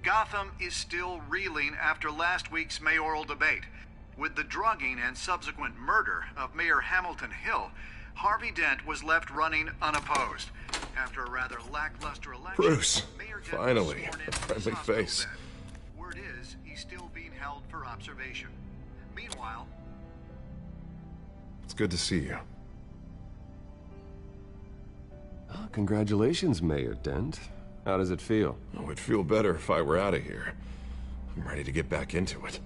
Gotham is still reeling after last week's mayoral debate. With the drugging and subsequent murder of Mayor Hamilton Hill, Harvey Dent was left running unopposed. After a rather lackluster election, Bruce, Mayor Dent finally, was sworn in a to friendly his hospital face. bed. Word is, he's still being held for observation. Meanwhile, It's good to see you. Oh, congratulations, Mayor Dent. How does it feel? Oh, it'd feel better if I were out of here. I'm ready to get back into it.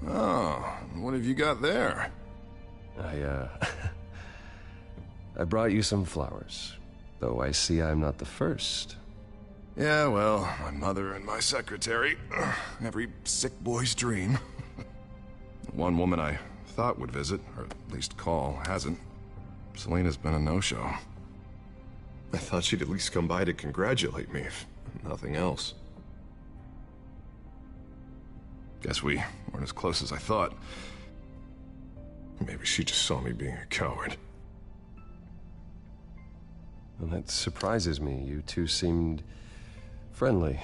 Oh, what have you got there? I brought you some flowers. Though I see I'm not the first. Yeah, well, my mother and my secretary. Every sick boy's dream. The one woman I thought would visit, or at least call, hasn't. Selena's been a no-show. I thought she'd at least come by to congratulate me, if nothing else. Guess we weren't as close as I thought. Maybe she just saw me being a coward. Well, that surprises me. You two seemed friendly.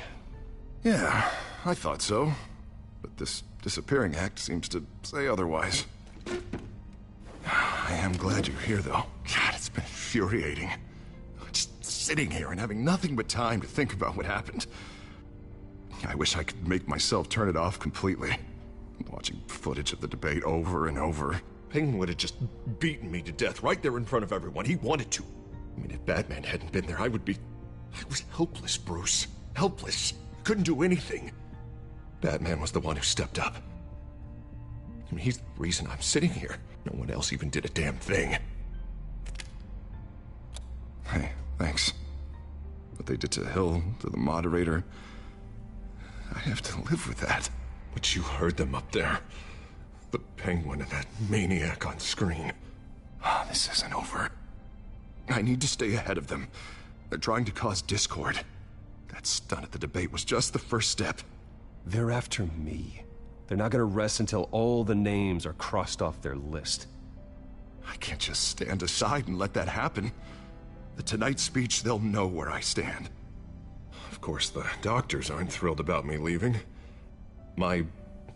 Yeah, I thought so. But this disappearing act seems to say otherwise. I am glad you're here, though. God, it's been infuriating. Just sitting here and having nothing but time to think about what happened. I wish I could make myself turn it off completely. Watching footage of the debate over and over. Penguin would have just beaten me to death right there in front of everyone. He wanted to. I mean, if Batman hadn't been there, I was helpless, Bruce. Helpless. Couldn't do anything. Batman was the one who stepped up. I mean, he's the reason I'm sitting here. No one else even did a damn thing. Hey, thanks. What they did to Hill, to the moderator, I have to live with that. But you heard them up there. The Penguin and that maniac on screen. Ah, this isn't over. I need to stay ahead of them. They're trying to cause discord. That stunt at the debate was just the first step. They're after me. They're not gonna rest until all the names are crossed off their list. I can't just stand aside and let that happen. The Tonight speech, they'll know where I stand. Of course, the doctors aren't thrilled about me leaving. My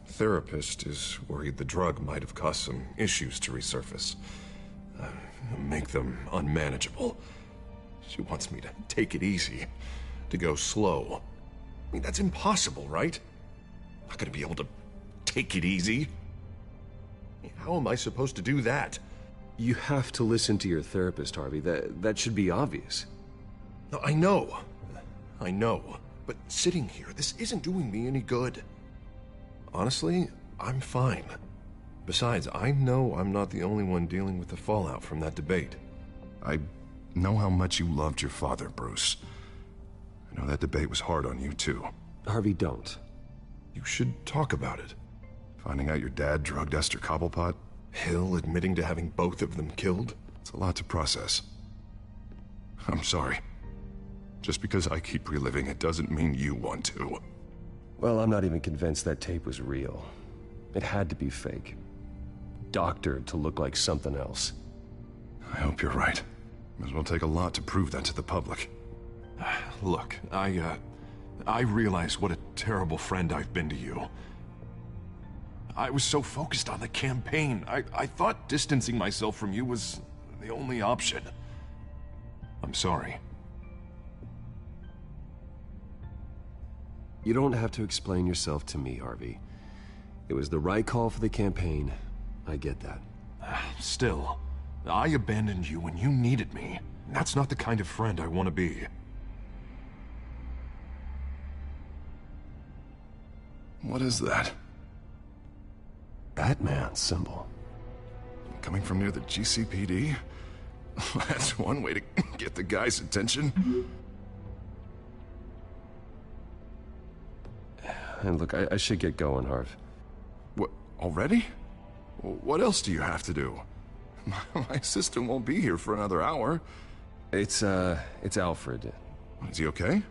therapist is worried the drug might have caused some issues to resurface. Make them unmanageable. She wants me to take it easy, to go slow. I mean, that's impossible, right? I'm not gonna be able to take it easy. How am I supposed to do that? You have to listen to your therapist, Harvey. That should be obvious. No, I know. But sitting here, this isn't doing me any good. Honestly, I'm fine. Besides, I know I'm not the only one dealing with the fallout from that debate. I know how much you loved your father, Bruce. I know that debate was hard on you, too. Harvey, don't. You should talk about it. Finding out your dad drugged Esther Cobblepot, Hill admitting to having both of them killed. It's a lot to process. I'm sorry. Just because I keep reliving it doesn't mean you want to. Well, I'm not even convinced that tape was real. It had to be fake. Doctored to look like something else. I hope you're right. Might as well take a lot to prove that to the public. Look, I realize what a terrible friend I've been to you. I was so focused on the campaign. I thought distancing myself from you was the only option. I'm sorry. You don't have to explain yourself to me, Harvey. It was the right call for the campaign. I get that. Still, I abandoned you when you needed me. That's not the kind of friend I want to be. What is that? Batman symbol. Coming from near the GCPD? That's one way to get the guy's attention. And look, I should get going, Harv. What, already? What else do you have to do? My assistant won't be here for another hour. It's Alfred. Is he okay?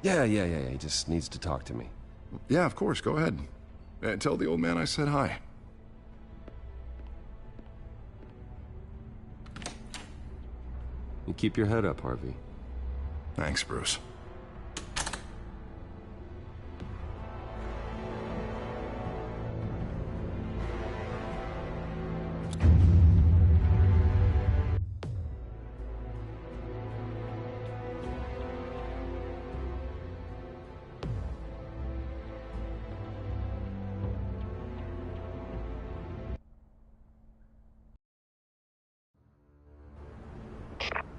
Yeah, he just needs to talk to me. Yeah, of course, go ahead. Tell the old man I said hi. You keep your head up, Harvey. Thanks, Bruce.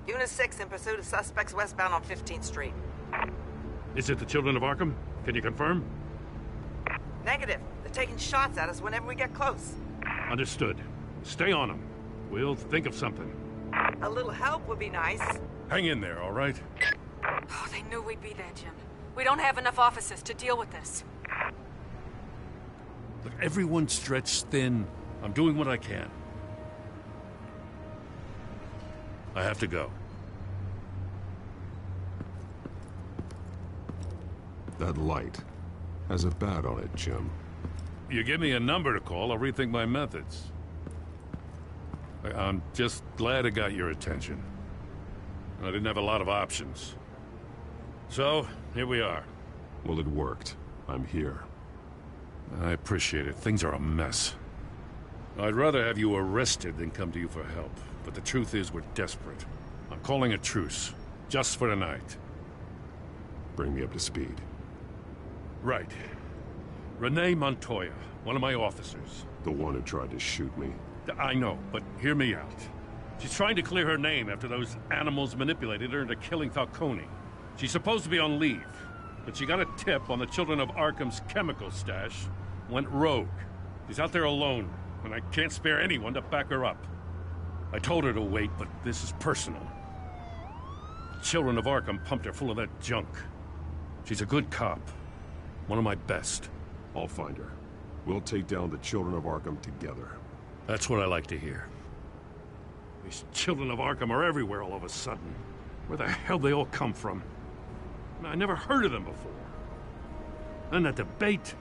Unit 6 in pursuit of suspects westbound on 15th Street. Is it the Children of Arkham? Can you confirm? Negative. They're taking shots at us whenever we get close. Understood. Stay on them. We'll think of something. A little help would be nice. Hang in there, all right? Oh, they knew we'd be there, Jim. We don't have enough officers to deal with this. Look, everyone's stretched thin. I'm doing what I can. I have to go. That light has a bat on it, Jim. You give me a number to call, I'll rethink my methods. I'm just glad it got your attention. I didn't have a lot of options. So, here we are. Well, it worked. I'm here. I appreciate it. Things are a mess. I'd rather have you arrested than come to you for help. But the truth is, we're desperate. I'm calling a truce. Just for tonight. Bring me up to speed. Right. Renee Montoya, one of my officers. The one who tried to shoot me. I know, but hear me out. She's trying to clear her name after those animals manipulated her into killing Falcone. She's supposed to be on leave, but she got a tip on the Children of Arkham's chemical stash, went rogue. She's out there alone, and I can't spare anyone to back her up. I told her to wait, but this is personal. The Children of Arkham pumped her full of that junk. She's a good cop. One of my best. I'll find her. We'll take down the Children of Arkham together. That's what I like to hear. These Children of Arkham are everywhere all of a sudden. Where the hell they all come from? I never heard of them before. And that debate.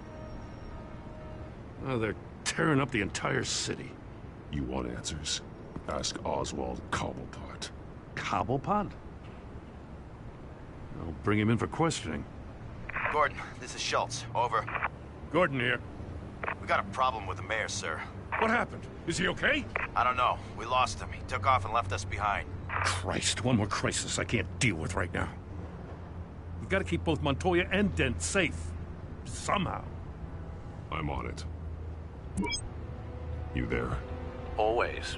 Oh, they're tearing up the entire city. You want answers? Ask Oswald Cobblepot. Cobblepot? I'll bring him in for questioning. Gordon, this is Schultz. Over. Gordon here. We got a problem with the mayor, sir. What happened? Is he okay? I don't know. We lost him. He took off and left us behind. Christ, one more crisis I can't deal with right now. We've got to keep both Montoya and Dent safe. Somehow. I'm on it. You there? Always.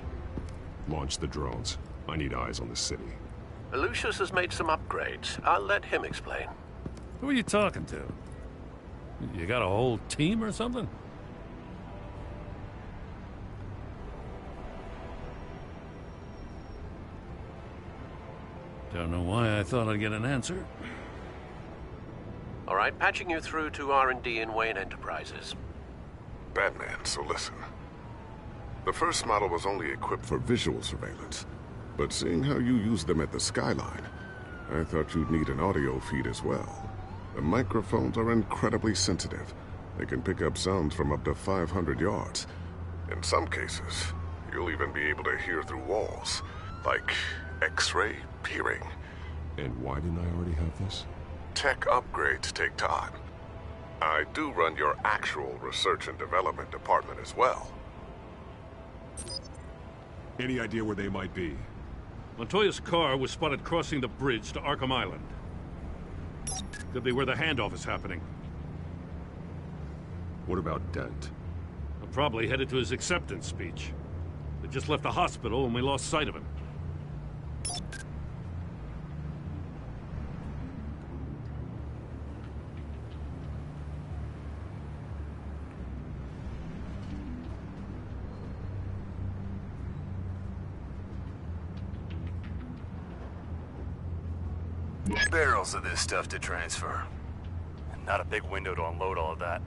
Launch the drones. I need eyes on the city. Lucius has made some upgrades. I'll let him explain. Who are you talking to? You got a whole team or something? Don't know why I thought I'd get an answer. All right, patching you through to R&D in Wayne Enterprises. Batman, so listen. The first model was only equipped for visual surveillance, but seeing how you use them at the skyline, I thought you'd need an audio feed as well. The microphones are incredibly sensitive. They can pick up sounds from up to 500 yards. In some cases, you'll even be able to hear through walls, like X-ray peering. And why didn't I already have this? Tech upgrades take time. I do run your actual research and development department as well. Any idea where they might be? Montoya's car was spotted crossing the bridge to Arkham Island. Could be where the handoff is happening. What about Dent? I'm probably headed to his acceptance speech. They just left the hospital and we lost sight of him. Barrels of this stuff to transfer. Not a big window to unload all of that.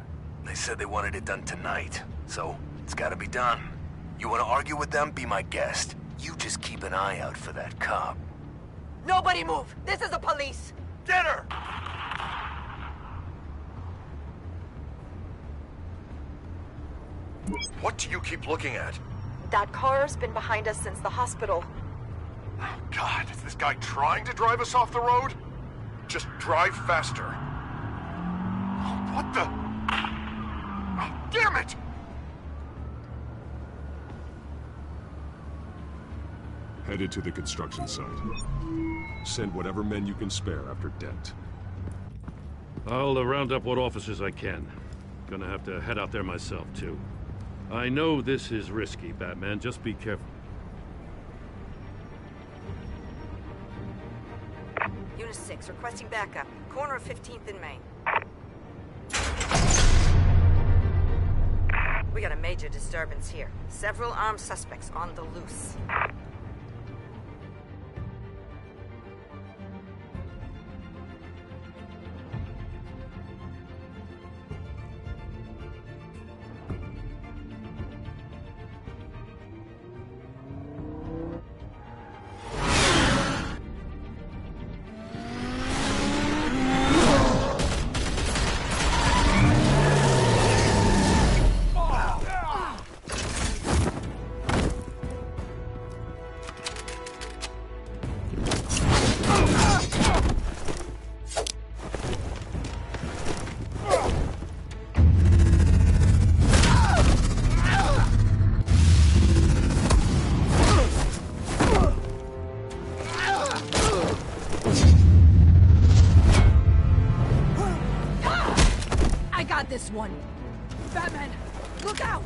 They said they wanted it done tonight, so it's gotta be done. You wanna argue with them? Be my guest. You just keep an eye out for that cop. Nobody move! This is the police! Get her! What do you keep looking at? That car's been behind us since the hospital. Oh, God, is this guy trying to drive us off the road? Just drive faster. Oh, what the? Oh, damn it! Headed to the construction site. Send whatever men you can spare after Dent. I'll round up what officers I can. Gonna have to head out there myself, too. I know this is risky, Batman. Just be careful. unit 6, requesting backup. Corner of 15th and Main. We got a major disturbance here. Several armed suspects on the loose. This one. Batman, look out!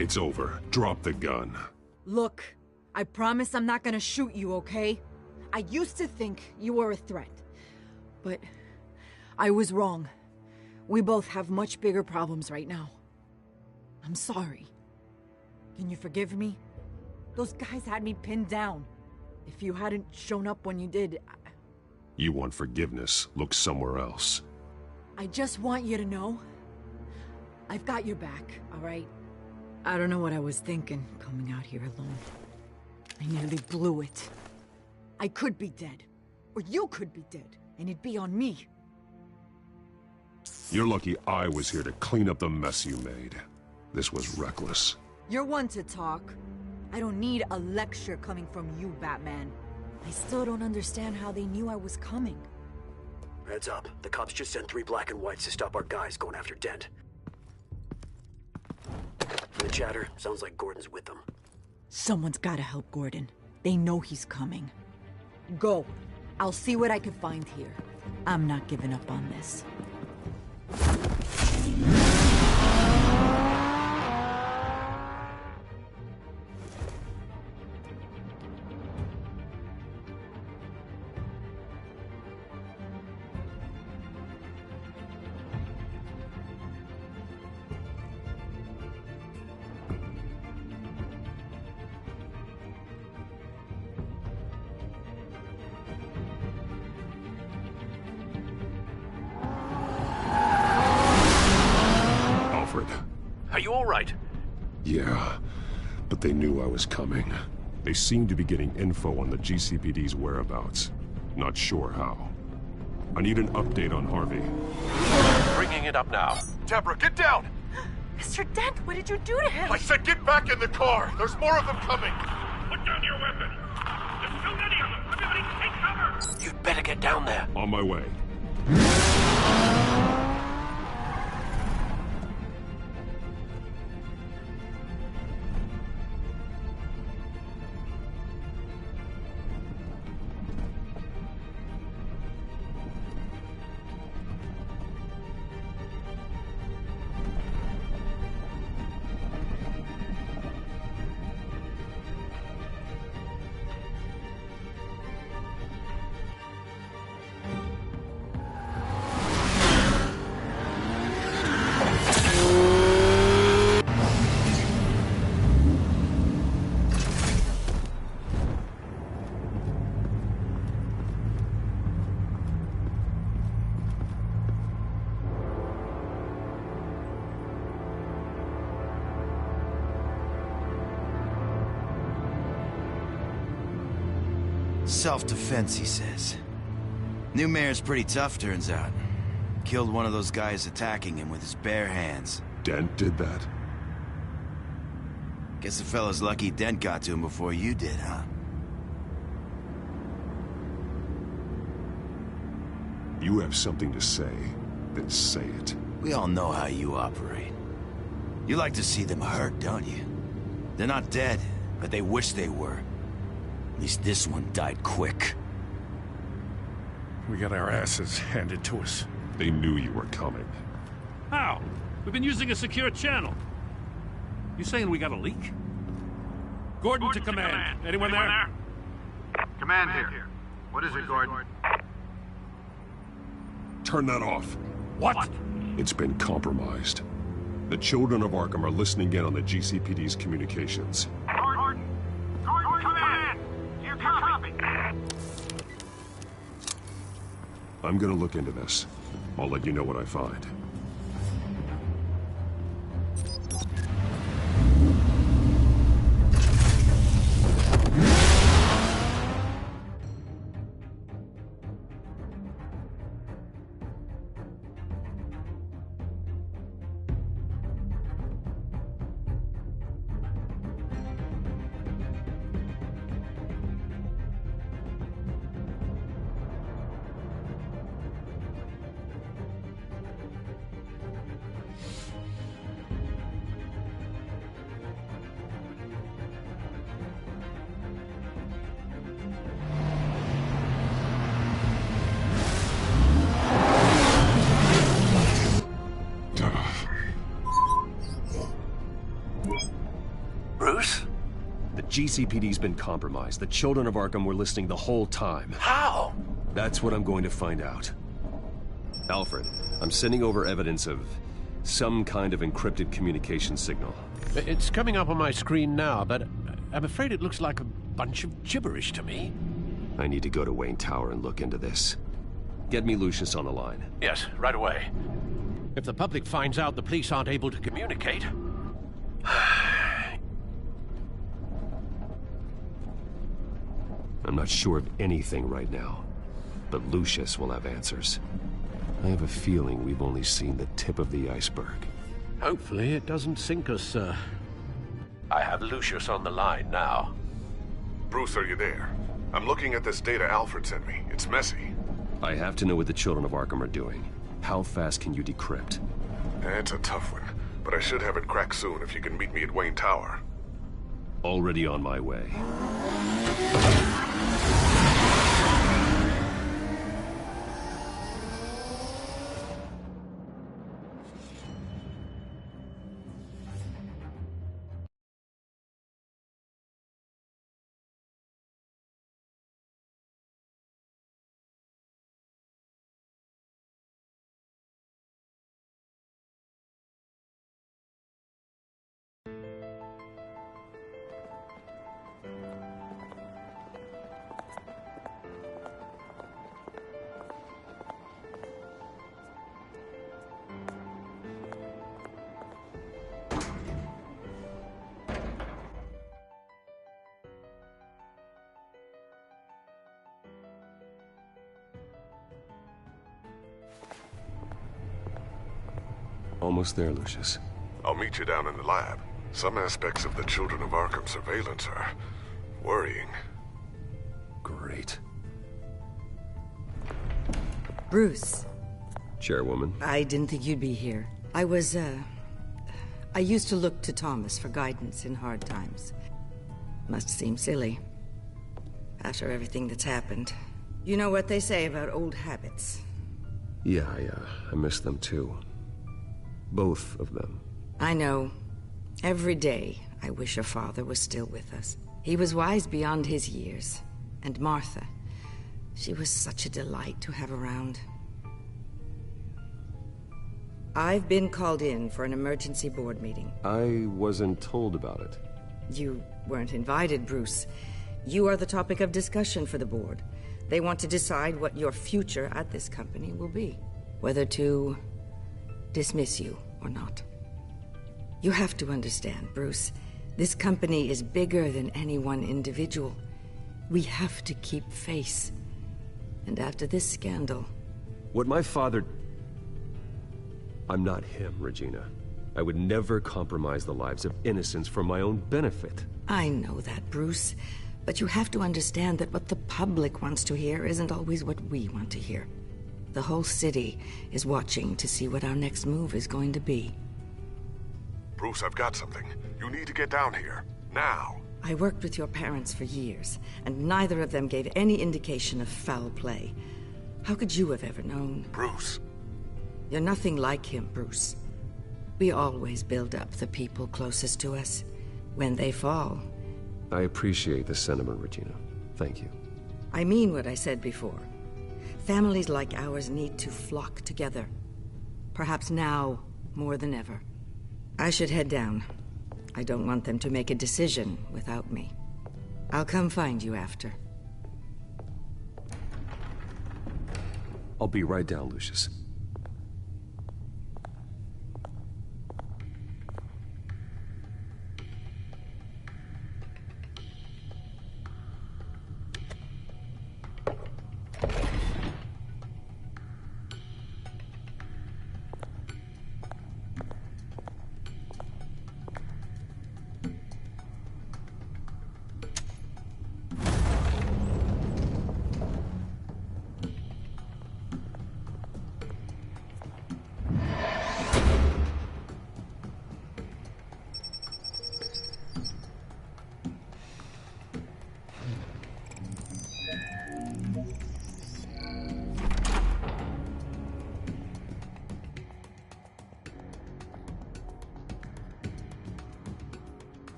It's over. Drop the gun. Look, I promise I'm not gonna shoot you, okay? I used to think you were a threat, but I was wrong. We both have much bigger problems right now. I'm sorry. Can you forgive me? Those guys had me pinned down. If you hadn't shown up when you did, You want forgiveness? Look somewhere else. I just want you to know, I've got your back, all right? I don't know what I was thinking, coming out here alone. I nearly blew it. I could be dead. Or you could be dead, and it'd be on me. You're lucky I was here to clean up the mess you made. This was reckless. You're one to talk. I don't need a lecture coming from you, Batman. I still don't understand how they knew I was coming. Heads up. The cops just sent 3 black and whites to stop our guys going after Dent. From the chatter, sounds like Gordon's with them. Someone's gotta help Gordon. They know he's coming. Go. I'll see what I can find here. I'm not giving up on this. Are you all right? Yeah, but they knew I was coming. They seem to be getting info on the GCPD's whereabouts. Not sure how. I need an update on Harvey. Bringing it up now. Deborah, get down! Mr. Dent, what did you do to him? I said get back in the car! There's more of them coming! Put down your weapon! There's too many of them! Everybody take cover! You'd better get down there. On my way. Self-defense, he says. New mayor's pretty tough, turns out. Killed one of those guys attacking him with his bare hands. Dent did that? Guess the fella's lucky Dent got to him before you did, huh? You have something to say, then say it. We all know how you operate. You like to see them hurt, don't you? They're not dead, but they wish they were. At least this one died quick. We got our asses handed to us. They knew you were coming. How? We've been using a secure channel. You saying we got a leak? Gordon to command. Anyone there? Command here. What is it, Gordon? Turn that off. What? It's been compromised. The children of Arkham are listening in on the GCPD's communications. Gordon, command! You copy? I'm gonna look into this. I'll let you know what I find. Bruce? The GCPD's been compromised. The children of Arkham were listening the whole time. How? That's what I'm going to find out. Alfred, I'm sending over evidence of some kind of encrypted communication signal. It's coming up on my screen now, but I'm afraid it looks like a bunch of gibberish to me. I need to go to Wayne Tower and look into this. Get me Lucius on the line. Yes, right away. If the public finds out the police aren't able to communicate... I'm not sure of anything right now, but Lucius will have answers. I have a feeling we've only seen the tip of the iceberg. Hopefully it doesn't sink us, sir. I have Lucius on the line now. Bruce, are you there? I'm looking at this data Alfred sent me. It's messy. I have to know what the children of Arkham are doing. How fast can you decrypt? It's a tough one, but I should have it cracked soon if you can meet me at Wayne Tower. Already on my way. Almost there, Lucius. I'll meet you down in the lab. Some aspects of the Children of Arkham surveillance are worrying. Great. Bruce. Chairwoman. I didn't think you'd be here. I used to look to Thomas for guidance in hard times. Must seem silly. After everything that's happened. You know what they say about old habits. Yeah, I miss them too. Both of them. I know. Every day, I wish your father was still with us. He was wise beyond his years. And Martha, she was such a delight to have around. I've been called in for an emergency board meeting. I wasn't told about it. You weren't invited, Bruce. You are the topic of discussion for the board. They want to decide what your future at this company will be. Whether to dismiss you or not. You have to understand, Bruce. This company is bigger than any one individual. We have to keep face. And after this scandal... What my father... I'm not him, Regina. I would never compromise the lives of innocents for my own benefit. I know that, Bruce. But you have to understand that what the public wants to hear isn't always what we want to hear. The whole city is watching to see what our next move is going to be. Bruce, I've got something. You need to get down here. Now. I worked with your parents for years, and neither of them gave any indication of foul play. How could you have ever known? Bruce. You're nothing like him, Bruce. We always build up the people closest to us. When they fall... I appreciate the sentiment, Regina. Thank you. I mean what I said before. Families like ours need to flock together. Perhaps now, more than ever. I should head down. I don't want them to make a decision without me. I'll come find you after. I'll be right down, Lucius.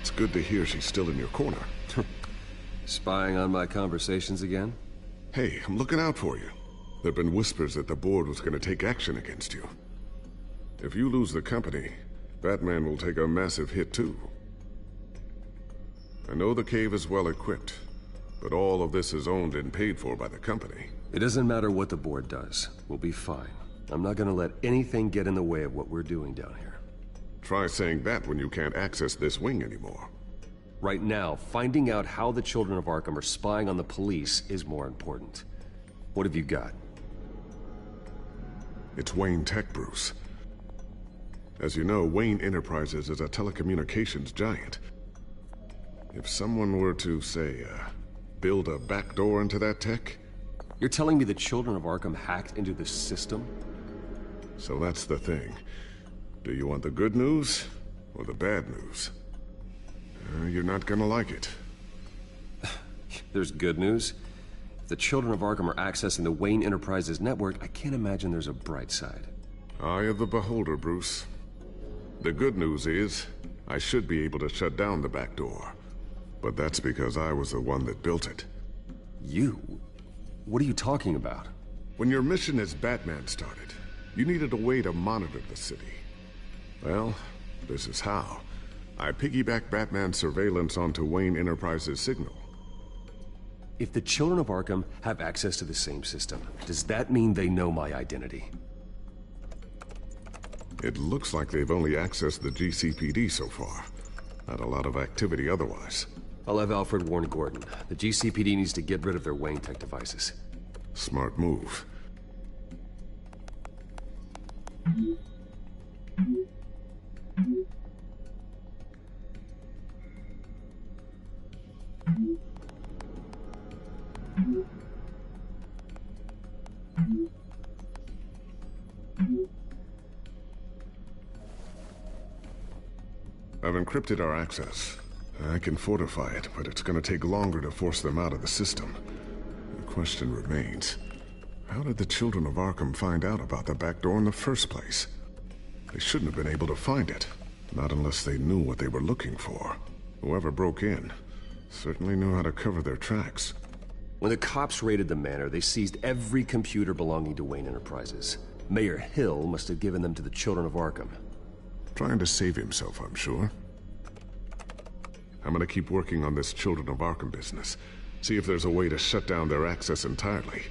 It's good to hear she's still in your corner. Spying on my conversations again? Hey, I'm looking out for you. There've been whispers that the board was going to take action against you. If you lose the company, Batman will take a massive hit too. I know the cave is well equipped, but all of this is owned and paid for by the company. It doesn't matter what the board does. We'll be fine. I'm not gonna let anything get in the way of what we're doing down here. Try saying that when you can't access this wing anymore. Right now, finding out how the Children of Arkham are spying on the police is more important. What have you got? It's Wayne Tech, Bruce. As you know, Wayne Enterprises is a telecommunications giant. If someone were to, say, build a backdoor into that tech... You're telling me the Children of Arkham hacked into the system? So that's the thing. Do you want the good news or the bad news? You're not gonna like it. There's good news. If the Children of Arkham are accessing the Wayne Enterprises network, I can't imagine there's a bright side. Eye of the beholder, Bruce. The good news is, I should be able to shut down the back door. But that's because I was the one that built it. You? What are you talking about? When your mission as Batman started, you needed a way to monitor the city. Well, this is how. I piggybacked Batman's surveillance onto Wayne Enterprises' signal. If the Children of Arkham have access to the same system, does that mean they know my identity? It looks like they've only accessed the GCPD so far. Not a lot of activity otherwise. I'll have Alfred warn Gordon. The GCPD needs to get rid of their Wayne Tech devices. Smart move. I've encrypted our access. I can fortify it, but it's gonna take longer to force them out of the system. The question remains, how did the Children of Arkham find out about the back door in the first place? They shouldn't have been able to find it, not unless they knew what they were looking for. Whoever broke in certainly knew how to cover their tracks. When the cops raided the manor, they seized every computer belonging to Wayne Enterprises. Mayor Hill must have given them to the Children of Arkham. Trying to save himself, I'm sure. I'm gonna keep working on this Children of Arkham business. See if there's a way to shut down their access entirely.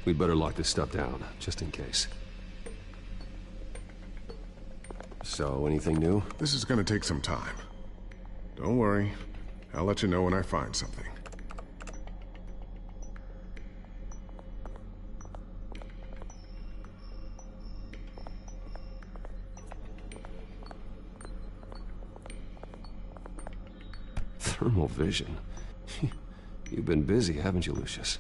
We'd better lock this stuff down, just in case. So, anything new? This is gonna take some time. Don't worry. I'll let you know when I find something. Thermal vision. You've been busy, haven't you, Lucius?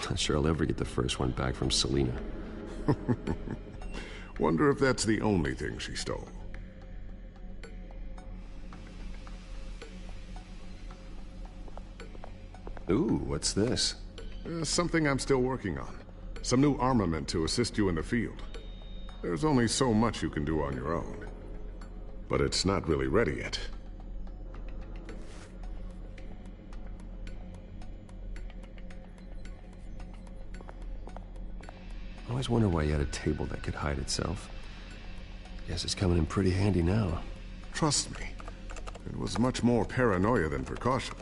Not sure I'll ever get the first one back from Selena. Wonder if that's the only thing she stole. Ooh, what's this? Something I'm still working on. Some new armament to assist you in the field. There's only so much you can do on your own. But it's not really ready yet. I always wonder why you had a table that could hide itself. Guess it's coming in pretty handy now. Trust me, it was much more paranoia than precaution.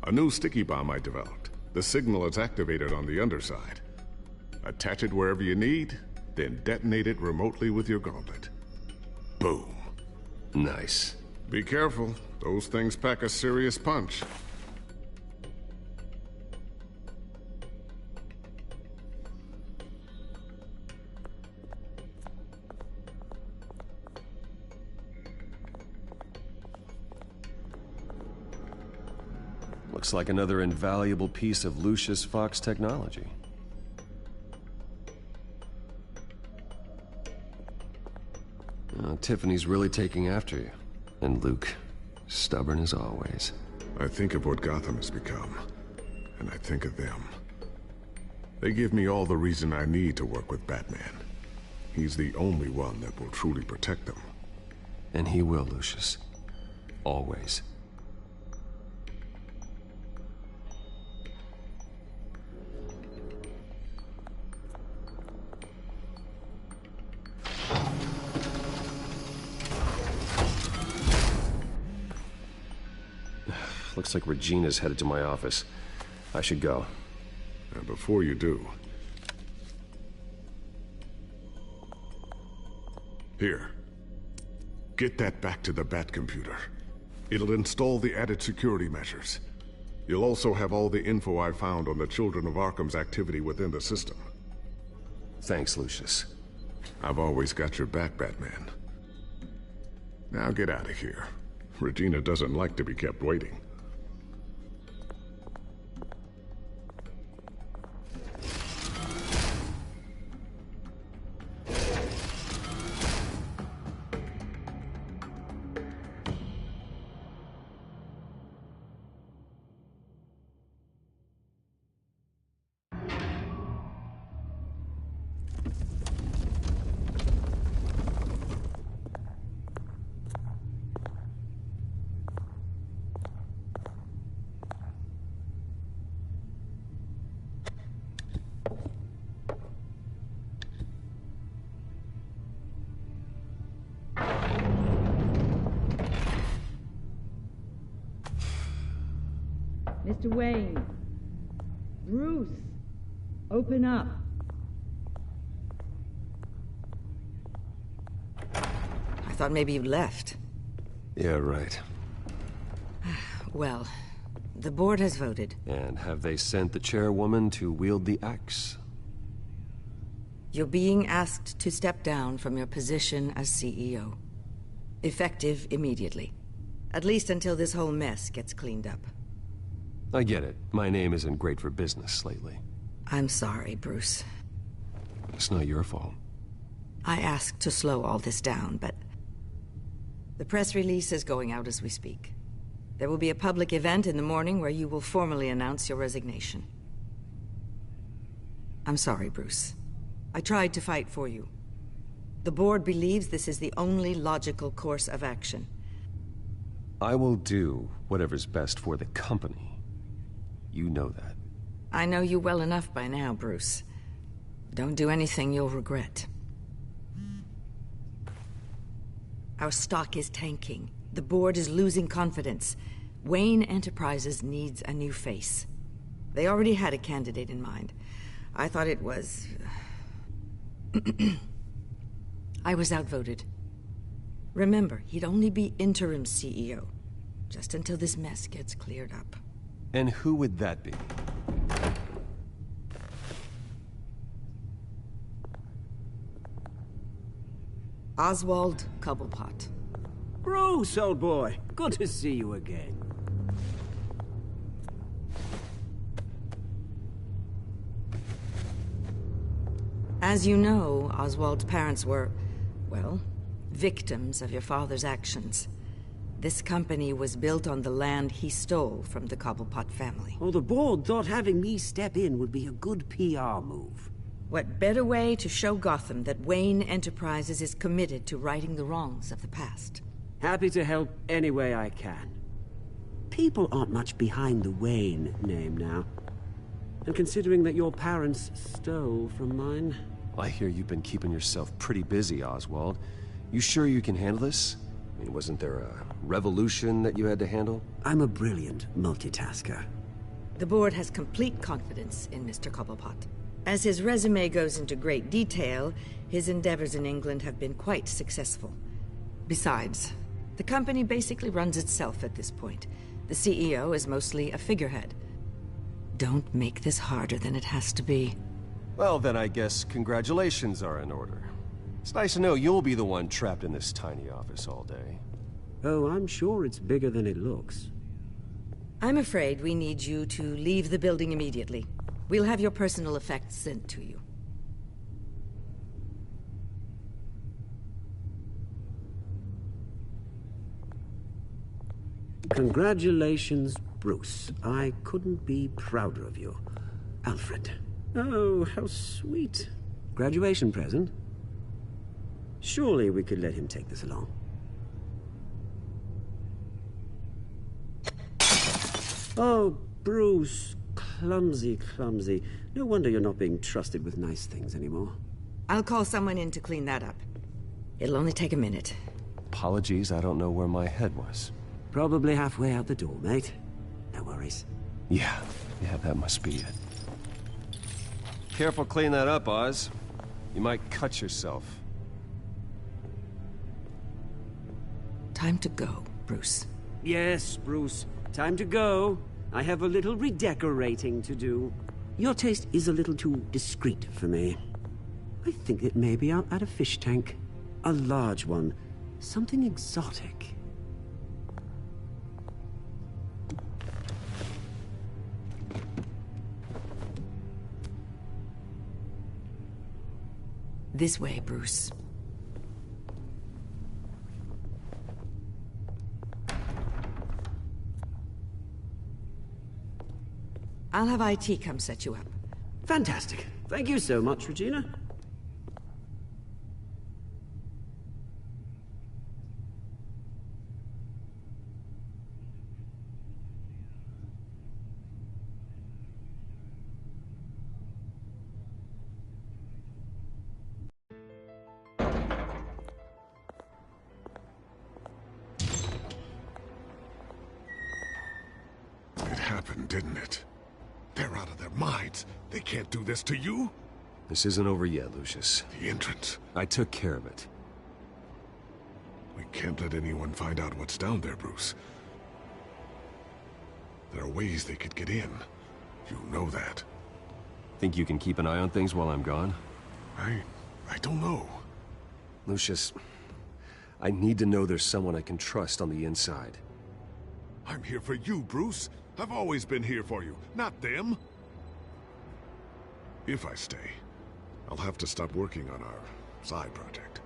A new sticky bomb I developed. The signal is activated on the underside. Attach it wherever you need, then detonate it remotely with your gauntlet. Boom. Nice. Be careful. Those things pack a serious punch. Looks like another invaluable piece of Lucius Fox technology. Tiffany's really taking after you. And Luke, stubborn as always. I think of what Gotham has become, and I think of them. They give me all the reason I need to work with Batman. He's the only one that will truly protect them. And he will, Lucius. Always. Looks like Regina's headed to my office. I should go. And before you do... Here. Get that back to the Bat computer. It'll install the added security measures. You'll also have all the info I found on the Children of Arkham's activity within the system. Thanks, Lucius. I've always got your back, Batman. Now get out of here. Regina doesn't like to be kept waiting. Mr. Wayne. Bruce. Open up. I thought maybe you left. Yeah, right. Well, the board has voted. And have they sent the chairwoman to wield the axe? You're being asked to step down from your position as CEO. Effective immediately. At least until this whole mess gets cleaned up. I get it. My name isn't great for business lately. I'm sorry, Bruce. It's not your fault. I asked to slow all this down, but... The press release is going out as we speak. There will be a public event in the morning where you will formally announce your resignation. I'm sorry, Bruce. I tried to fight for you. The board believes this is the only logical course of action. I will do whatever's best for the company. You know that. I know you well enough by now, Bruce. Don't do anything you'll regret. Our stock is tanking. The board is losing confidence. Wayne Enterprises needs a new face. They already had a candidate in mind, I thought it was... I was outvoted. Remember, he'd only be interim CEO, just until this mess gets cleared up. And who would that be? Oswald Cobblepot. Bruce, old boy. Good to see you again. As you know, Oswald's parents were, well, victims of your father's actions. This company was built on the land he stole from the Cobblepot family. Oh, the board thought having me step in would be a good PR move. What better way to show Gotham that Wayne Enterprises is committed to righting the wrongs of the past? Happy to help any way I can. People aren't much behind the Wayne name now. And considering that your parents stole from mine... I hear you've been keeping yourself pretty busy, Oswald. You sure you can handle this? I mean, wasn't there a revolution that you had to handle? I'm a brilliant multitasker. The board has complete confidence in Mr. Cobblepot. As his resume goes into great detail, his endeavors in England have been quite successful. Besides, the company basically runs itself at this point. The CEO is mostly a figurehead. Don't make this harder than it has to be. Well, then I guess congratulations are in order. It's nice to know you'll be the one trapped in this tiny office all day. Oh, I'm sure it's bigger than it looks. I'm afraid we need you to leave the building immediately. We'll have your personal effects sent to you. Congratulations, Bruce. I couldn't be prouder of you. Alfred. Oh, how sweet. Graduation present? Surely we could let him take this along. Oh, Bruce. Clumsy, clumsy. No wonder you're not being trusted with nice things anymore. I'll call someone in to clean that up. It'll only take a minute. Apologies, I don't know where my head was. Probably halfway out the door, mate. No worries. Yeah, that must be it. Careful cleaning that up, Oz. You might cut yourself. Time to go, Bruce. Yes, Bruce. Time to go. I have a little redecorating to do. Your taste is a little too discreet for me. I think that maybe I'll add a fish tank. A large one. Something exotic. This way, Bruce. I'll have IT come set you up. Fantastic. Thank you so much, Regina. It happened, didn't it? They're out of their minds. They can't do this to you. This isn't over yet, Lucius. The entrance. I took care of it. We can't let anyone find out what's down there, Bruce. There are ways they could get in. You know that. Think you can keep an eye on things while I'm gone? I don't know. Lucius, I need to know there's someone I can trust on the inside. I'm here for you, Bruce. I've always been here for you, not them. If I stay, I'll have to stop working on our side project.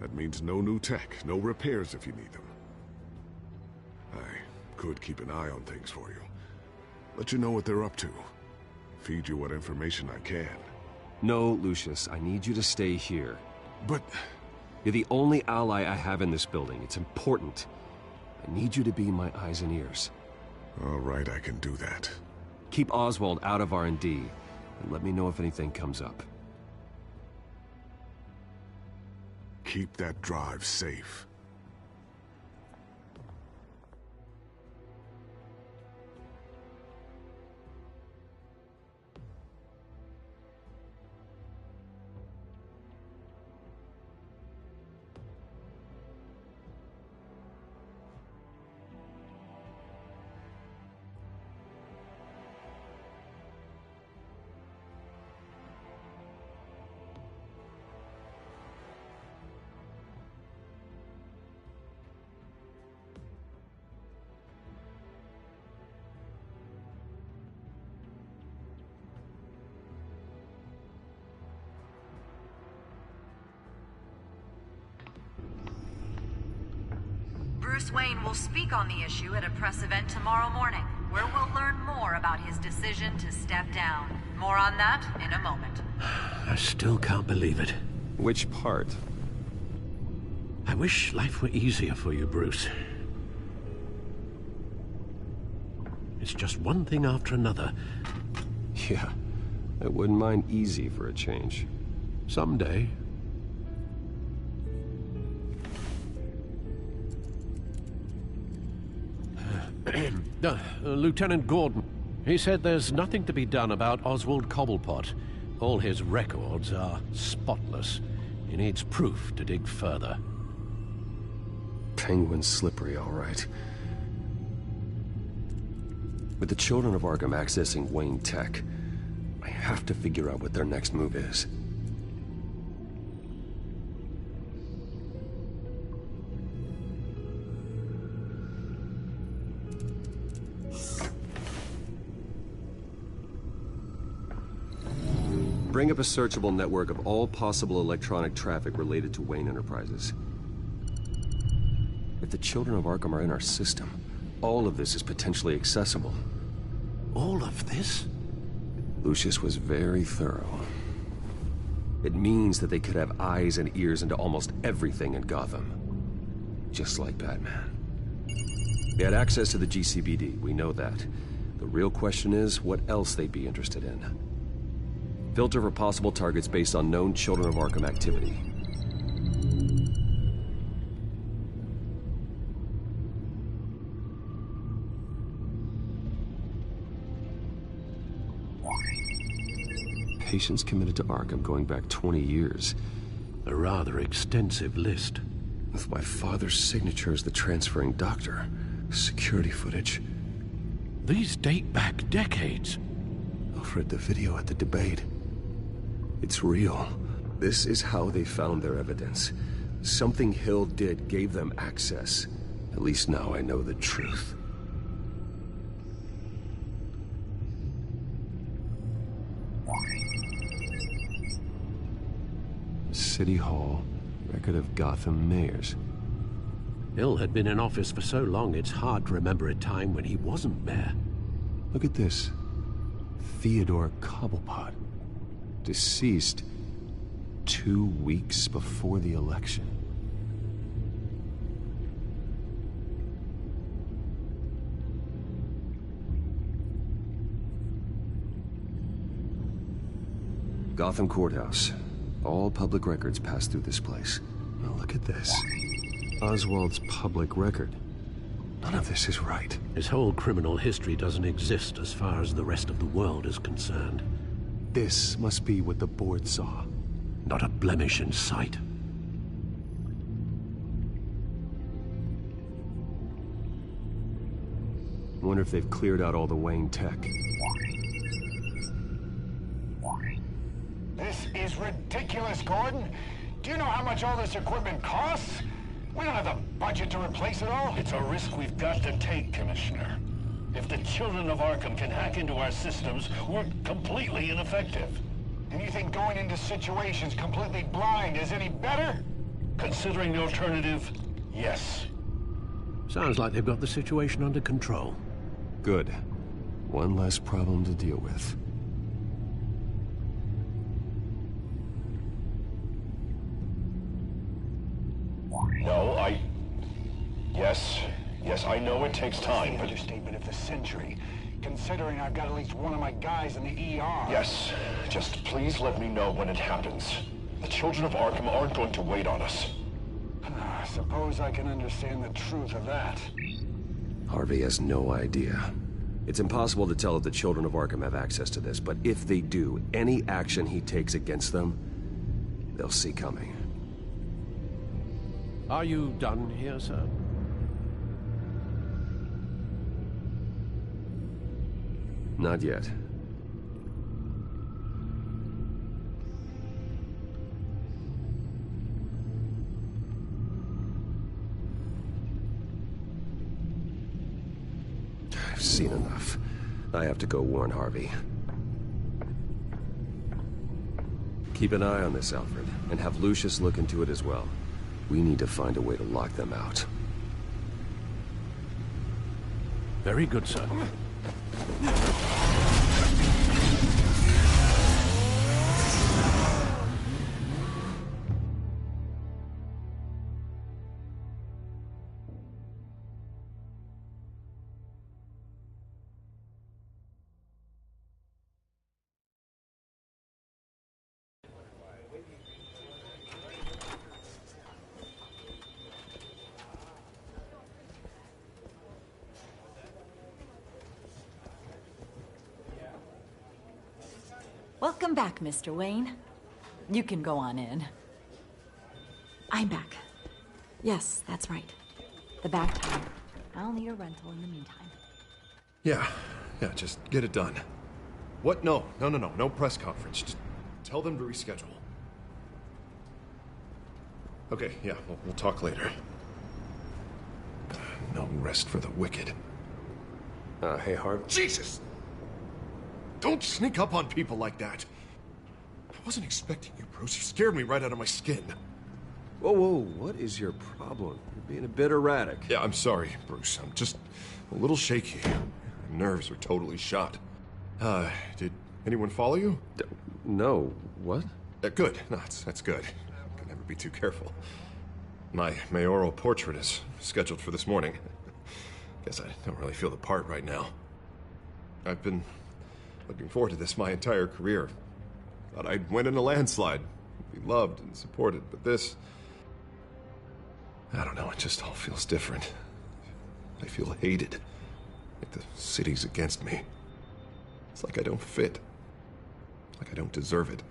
That means no new tech, no repairs if you need them. I could keep an eye on things for you. Let you know what they're up to. Feed you what information I can. No, Lucius, I need you to stay here. But... You're the only ally I have in this building. It's important. I need you to be my eyes and ears. All right, I can do that. Keep Oswald out of R&D, and let me know if anything comes up. Keep that drive safe. Bruce Wayne will speak on the issue at a press event tomorrow morning, where we'll learn more about his decision to step down. More on that in a moment. I still can't believe it. Which part? I wish life were easier for you, Bruce. It's just one thing after another. Yeah, I wouldn't mind easy for a change. Someday. Lieutenant Gordon. He said there's nothing to be done about Oswald Cobblepot. All his records are spotless. He needs proof to dig further. Penguin's slippery, all right. With the children of Arkham accessing Wayne Tech, I have to figure out what their next move is. Bring up a searchable network of all possible electronic traffic related to Wayne Enterprises. If the children of Arkham are in our system, all of this is potentially accessible. All of this? Lucius was very thorough. It means that they could have eyes and ears into almost everything in Gotham. Just like Batman. They had access to the GCPD, we know that. The real question is, what else they'd be interested in. Filter for possible targets based on known Children of Arkham activity. Patients committed to Arkham going back 20 years. A rather extensive list. With my father's signature as the transferring doctor. Security footage. These date back decades. I've read the video at the debate. It's real. This is how they found their evidence. Something Hill did gave them access. At least now I know the truth. City Hall, record of Gotham mayors. Hill had been in office for so long, it's hard to remember a time when he wasn't mayor. Look at this. Theodore Cobblepot. Deceased 2 weeks before the election. Gotham Courthouse. All public records pass through this place. Now look at this. Oswald's public record. None of this is right. His whole criminal history doesn't exist as far as the rest of the world is concerned. This must be what the board saw. Not a blemish in sight. I wonder if they've cleared out all the Wayne tech. This is ridiculous, Gordon. Do you know how much all this equipment costs? We don't have the budget to replace it all. It's a risk we've got to take, Commissioner. If the children of Arkham can hack into our systems, we're completely ineffective. And you think going into situations completely blind is any better? Considering the alternative, yes. Sounds like they've got the situation under control. Good. One less problem to deal with. No, Yes, I know it takes time, but... Understatement of the century, considering I've got at least one of my guys in the ER. Yes, just please let me know when it happens. The children of Arkham aren't going to wait on us. Suppose I can understand the truth of that. Harvey has no idea. It's impossible to tell if the children of Arkham have access to this, but if they do, any action he takes against them, they'll see coming. Are you done here, sir? Not yet. I've seen enough. I have to go warn Harvey. Keep an eye on this, Alfred, and have Lucius look into it as well. We need to find a way to lock them out. Very good, sir. Welcome back, Mr. Wayne. You can go on in. I'm back. Yes, that's right. The back tire. I'll need a rental in the meantime. Yeah, just get it done. What? No press conference. Just tell them to reschedule. Okay, yeah, we'll talk later. No rest for the wicked. Hey, Harv. Jesus! Don't sneak up on people like that. I wasn't expecting you, Bruce. You scared me right out of my skin. Whoa, what is your problem? You're being a bit erratic. Yeah, I'm sorry, Bruce. I'm just a little shaky. My nerves are totally shot. Did anyone follow you? No. What? Good. No, that's good. I can never be too careful. My mayoral portrait is scheduled for this morning. Guess I don't really feel the part right now. I've been looking forward to this my entire career. Thought I'd win in a landslide, be loved and supported, but this... I don't know, it just all feels different. I feel hated, like the city's against me. It's like I don't fit, like I don't deserve it.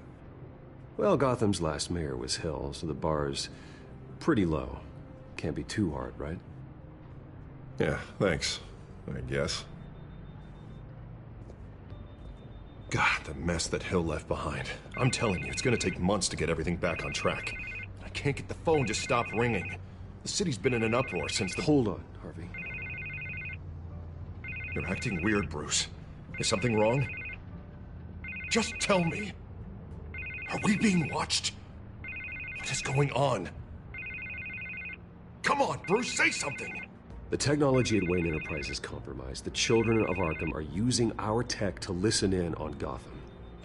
Well, Gotham's last mayor was Hill, so the bar's pretty low. Can't be too hard, right? Yeah, thanks, I guess. God, the mess that Hill left behind. I'm telling you, it's gonna take months to get everything back on track. I can't get the phone to stop ringing. The city's been in an uproar since the... Hold on, Harvey. You're acting weird, Bruce. Is something wrong? Just tell me. Are we being watched? What is going on? Come on, Bruce, say something! The technology at Wayne Enterprise is compromised. The children of Arkham are using our tech to listen in on Gotham.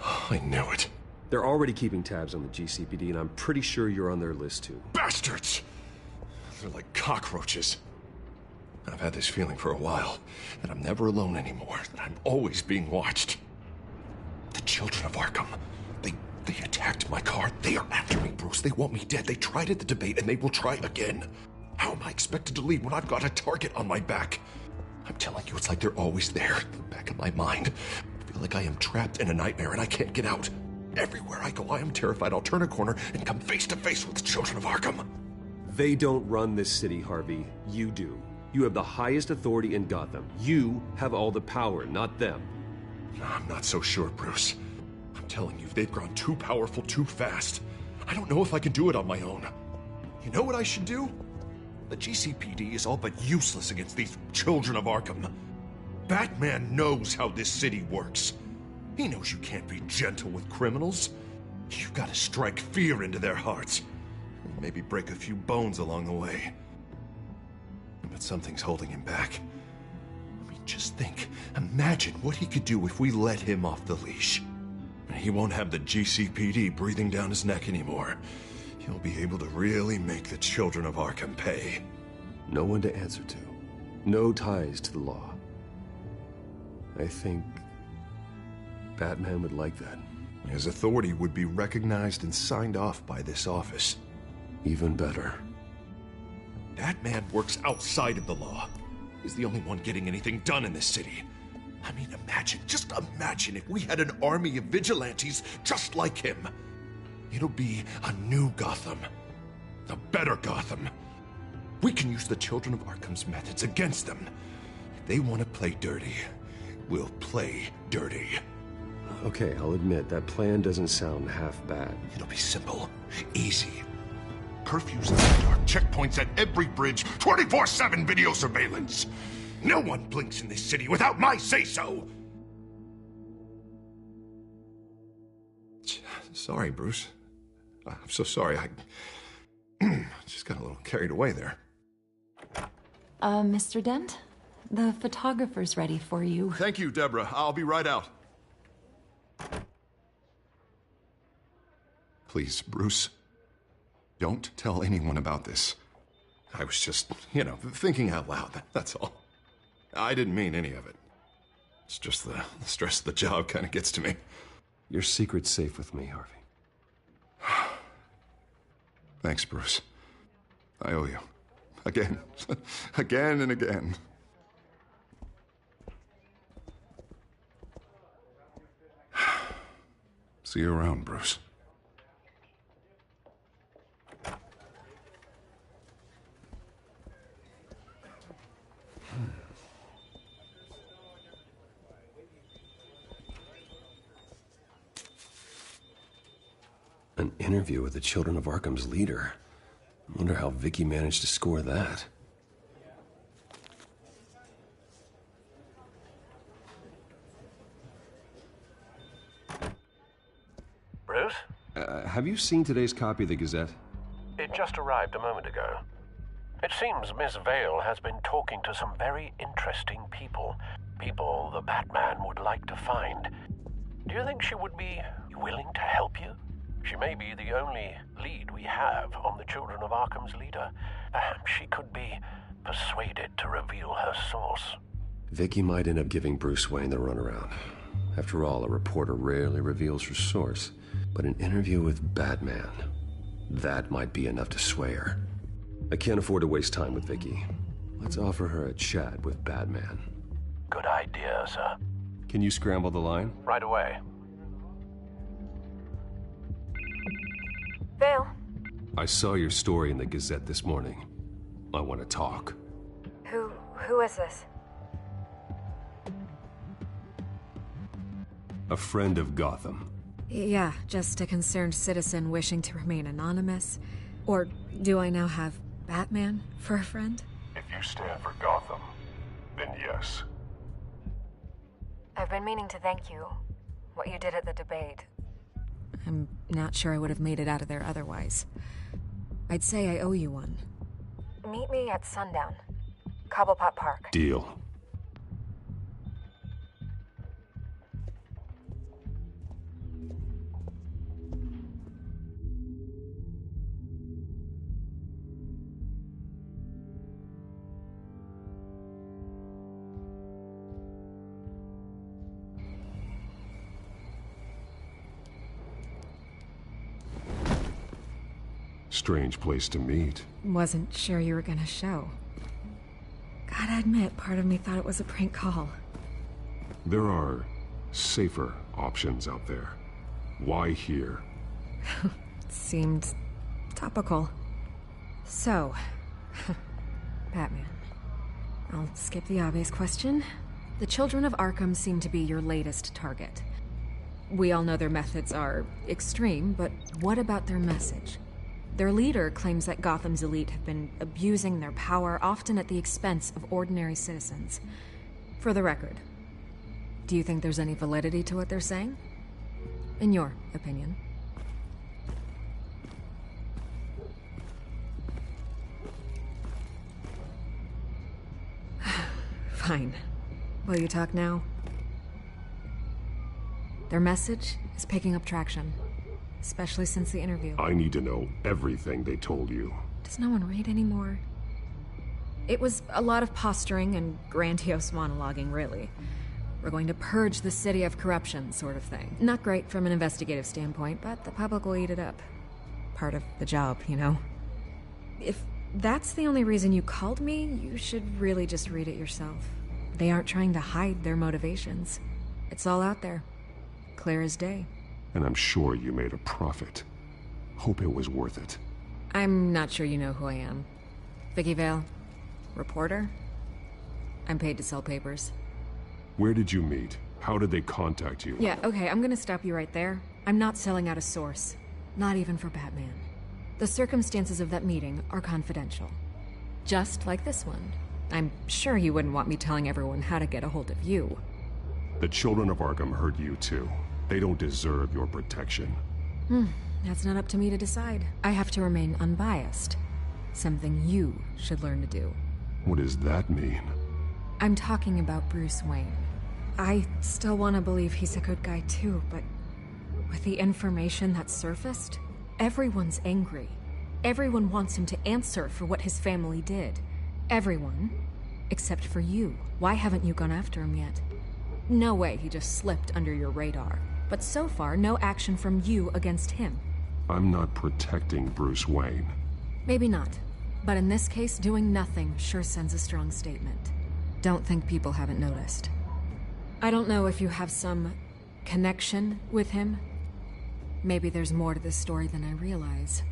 I knew it. They're already keeping tabs on the GCPD, and I'm pretty sure you're on their list, too. Bastards! They're like cockroaches. I've had this feeling for a while, that I'm never alone anymore, that I'm always being watched. The children of Arkham, they attacked my car. They are after me, Bruce. They want me dead. They tried at the debate, and they will try again. How am I expected to leave when I've got a target on my back? I'm telling you, it's like they're always there, in the back of my mind. I feel like I am trapped in a nightmare and I can't get out. Everywhere I go, I am terrified I'll turn a corner and come face to face with the children of Arkham. They don't run this city, Harvey. You do. You have the highest authority in Gotham. You have all the power, not them. I'm not so sure, Bruce. I'm telling you, they've grown too powerful too fast. I don't know if I can do it on my own. You know what I should do? The GCPD is all but useless against these children of Arkham. Batman knows how this city works. He knows you can't be gentle with criminals. You've got to strike fear into their hearts. And maybe break a few bones along the way. But something's holding him back. I mean, just think. Imagine what he could do if we let him off the leash. He won't have the GCPD breathing down his neck anymore. He'll be able to really make the children of Arkham pay. No one to answer to. No ties to the law. I think Batman would like that. His authority would be recognized and signed off by this office. Even better. That man works outside of the law. He's the only one getting anything done in this city. I mean, just imagine if we had an army of vigilantes just like him. It'll be a new Gotham. A better Gotham. We can use the children of Arkham's methods against them. If they want to play dirty, we'll play dirty. Okay, I'll admit, that plan doesn't sound half bad. It'll be simple. Easy. Curfews in the dark, checkpoints at every bridge, 24/7 video surveillance. No one blinks in this city without my say-so. Sorry, Bruce. I'm so sorry. I just got a little carried away there. Mr. Dent? The photographer's ready for you. Thank you, Deborah. I'll be right out. Please, Bruce, don't tell anyone about this. I was just, thinking out loud, that's all. I didn't mean any of it. It's just the stress of the job kind of gets to me. Your secret's safe with me, Harvey. Thanks, Bruce. I owe you. Again. Again and again. See you around, Bruce. An interview with the Children of Arkham's leader. I wonder how Vicky managed to score that. Bruce? Have you seen today's copy of the Gazette? It just arrived a moment ago. It seems Miss Vale has been talking to some very interesting people. People the Batman would like to find. Do you think she would be willing to help you? She may be the only lead we have on the Children of Arkham's leader. Perhaps she could be persuaded to reveal her source. Vicky might end up giving Bruce Wayne the runaround. After all, a reporter rarely reveals her source. But an interview with Batman, that might be enough to sway her. I can't afford to waste time with Vicky. Let's offer her a chat with Batman. Good idea, sir. Can you scramble the line? Right away. Vale. I saw your story in the Gazette this morning. I want to talk. Who is this? A friend of Gotham. Yeah, just a concerned citizen wishing to remain anonymous. Or do I now have Batman for a friend? If you stand for Gotham, then yes. I've been meaning to thank you. What you did at the debate. I'm not sure I would have made it out of there otherwise. I'd say I owe you one. Meet me at sundown. Cobblepot Park. Deal. Strange place to meet. Wasn't sure you were gonna show. Gotta admit, part of me thought it was a prank call. There are safer options out there. Why here? Seemed topical. So, Batman. I'll skip the obvious question. The Children of Arkham seem to be your latest target. We all know their methods are extreme, but what about their message? Their leader claims that Gotham's elite have been abusing their power, often at the expense of ordinary citizens. For the record, do you think there's any validity to what they're saying? In your opinion? Fine. Will you talk now? Their message is picking up traction. Especially since the interview. I need to know everything they told you. Does no one read anymore? It was a lot of posturing and grandiose monologuing, really. We're going to purge the city of corruption, sort of thing. Not great from an investigative standpoint, but the public will eat it up. Part of the job, you know? If that's the only reason you called me, you should really just read it yourself. They aren't trying to hide their motivations. It's all out there. Clear as day. And I'm sure you made a profit. Hope it was worth it. I'm not sure you know who I am. Vicky Vale. Reporter. I'm paid to sell papers. Where did you meet? How did they contact you? Yeah, okay, I'm gonna stop you right there. I'm not selling out a source. Not even for Batman. The circumstances of that meeting are confidential. Just like this one. I'm sure you wouldn't want me telling everyone how to get a hold of you. The Children of Arkham heard you too. They don't deserve your protection. That's not up to me to decide. I have to remain unbiased. Something you should learn to do. What does that mean? I'm talking about Bruce Wayne. I still want to believe he's a good guy too, but with the information that surfaced, everyone's angry. Everyone wants him to answer for what his family did. Everyone, except for you. Why haven't you gone after him yet? No way he just slipped under your radar. But so far, no action from you against him. I'm not protecting Bruce Wayne. Maybe not. But in this case, doing nothing sure sends a strong statement. Don't think people haven't noticed. I don't know if you have some connection with him. Maybe there's more to this story than I realize.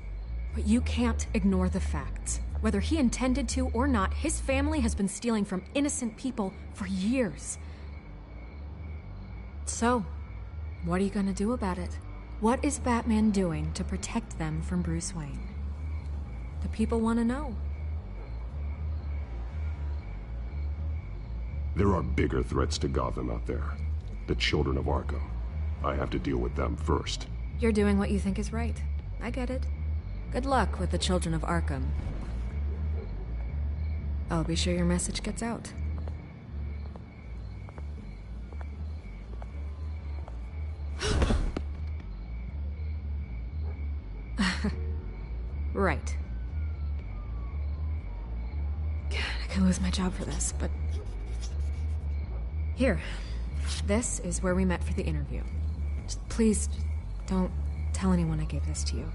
But you can't ignore the facts. Whether he intended to or not, his family has been stealing from innocent people for years. So, what are you gonna do about it? What is Batman doing to protect them from Bruce Wayne? The people want to know. There are bigger threats to Gotham out there. The children of Arkham. I have to deal with them first. You're doing what you think is right. I get it. Good luck with the children of Arkham. I'll be sure your message gets out. Right. God, I could lose my job for this, but... Here. This is where we met for the interview. Just please, don't tell anyone I gave this to you.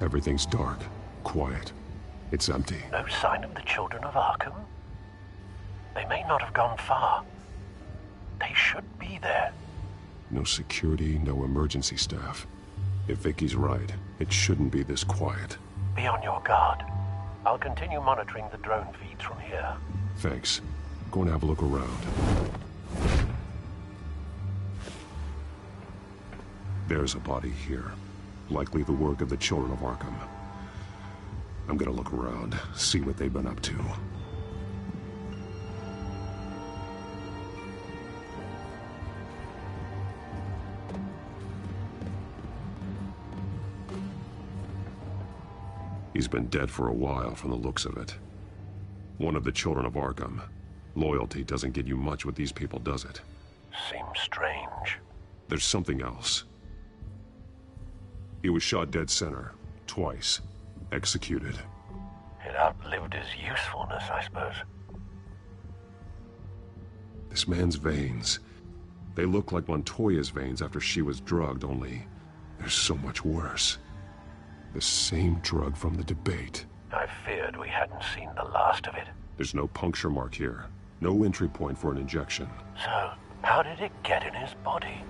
Everything's dark, quiet. It's empty. No sign of the children of Arkham? They may not have gone far. They should be there. No security, no emergency staff. If Vicky's right, it shouldn't be this quiet. Be on your guard. I'll continue monitoring the drone feeds from here. Thanks. Go and have a look around. There's a body here. Likely the work of the children of Arkham. I'm gonna look around, see what they've been up to. He's been dead for a while from the looks of it. One of the children of Arkham. Loyalty doesn't get you much with these people, does it? Seems strange. There's something else. He was shot dead center, twice. Executed. It outlived his usefulness, I suppose. This man's veins. They look like Montoya's veins after she was drugged, only they're so much worse. The same drug from the debate. I feared we hadn't seen the last of it. There's no puncture mark here. No entry point for an injection. So, how did it get in his body?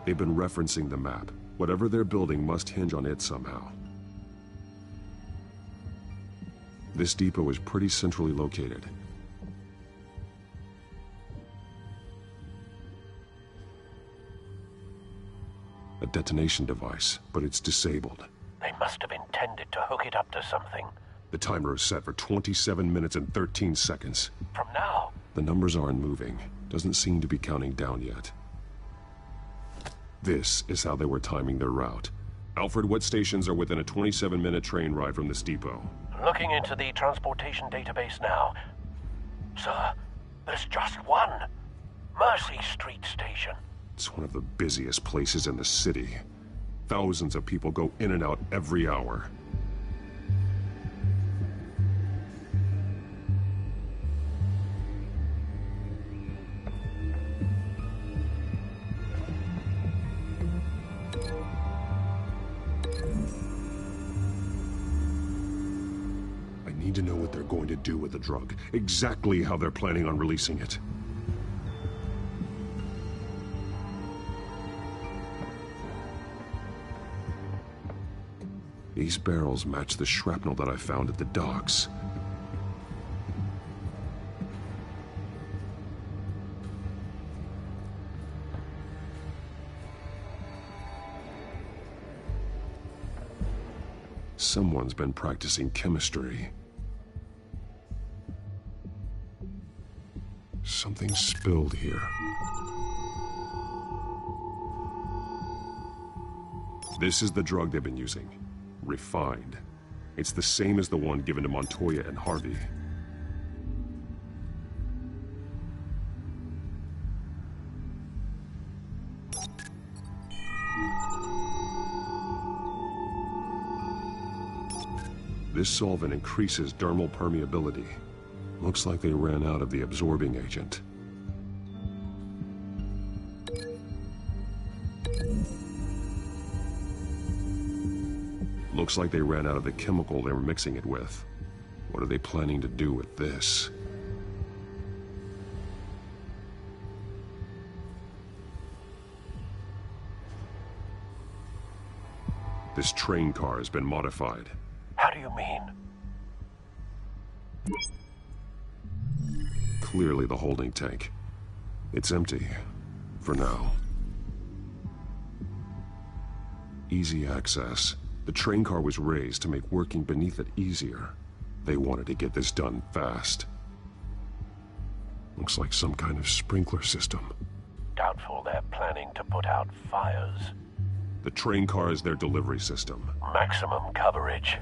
They've been referencing the map. Whatever they're building must hinge on it somehow. This depot is pretty centrally located. A detonation device, but it's disabled. They must have intended to hook it up to something. The timer is set for 27 minutes and 13 seconds. From now? The numbers aren't moving. Doesn't seem to be counting down yet. This is how they were timing their route. Alfred, what stations are within a 27-minute train ride from this depot? Looking into the transportation database now. Sir, there's just one. Mercy Street Station. It's one of the busiest places in the city. Thousands of people go in and out every hour. need to know what they're going to do with the drug. Exactly how they're planning on releasing it. These barrels match the shrapnel that I found at the docks. Someone's been practicing chemistry. Something spilled here. This is the drug they've been using. Refined. It's the same as the one given to Montoya and Harvey. This solvent increases dermal permeability. Looks like they ran out of the absorbing agent. Looks like they ran out of the chemical they were mixing it with. What are they planning to do with this? This train car has been modified. How do you mean? Clearly the holding tank. It's empty. For now. Easy access. The train car was raised to make working beneath it easier. They wanted to get this done fast. Looks like some kind of sprinkler system. Doubtful they're planning to put out fires. The train car is their delivery system. Maximum coverage.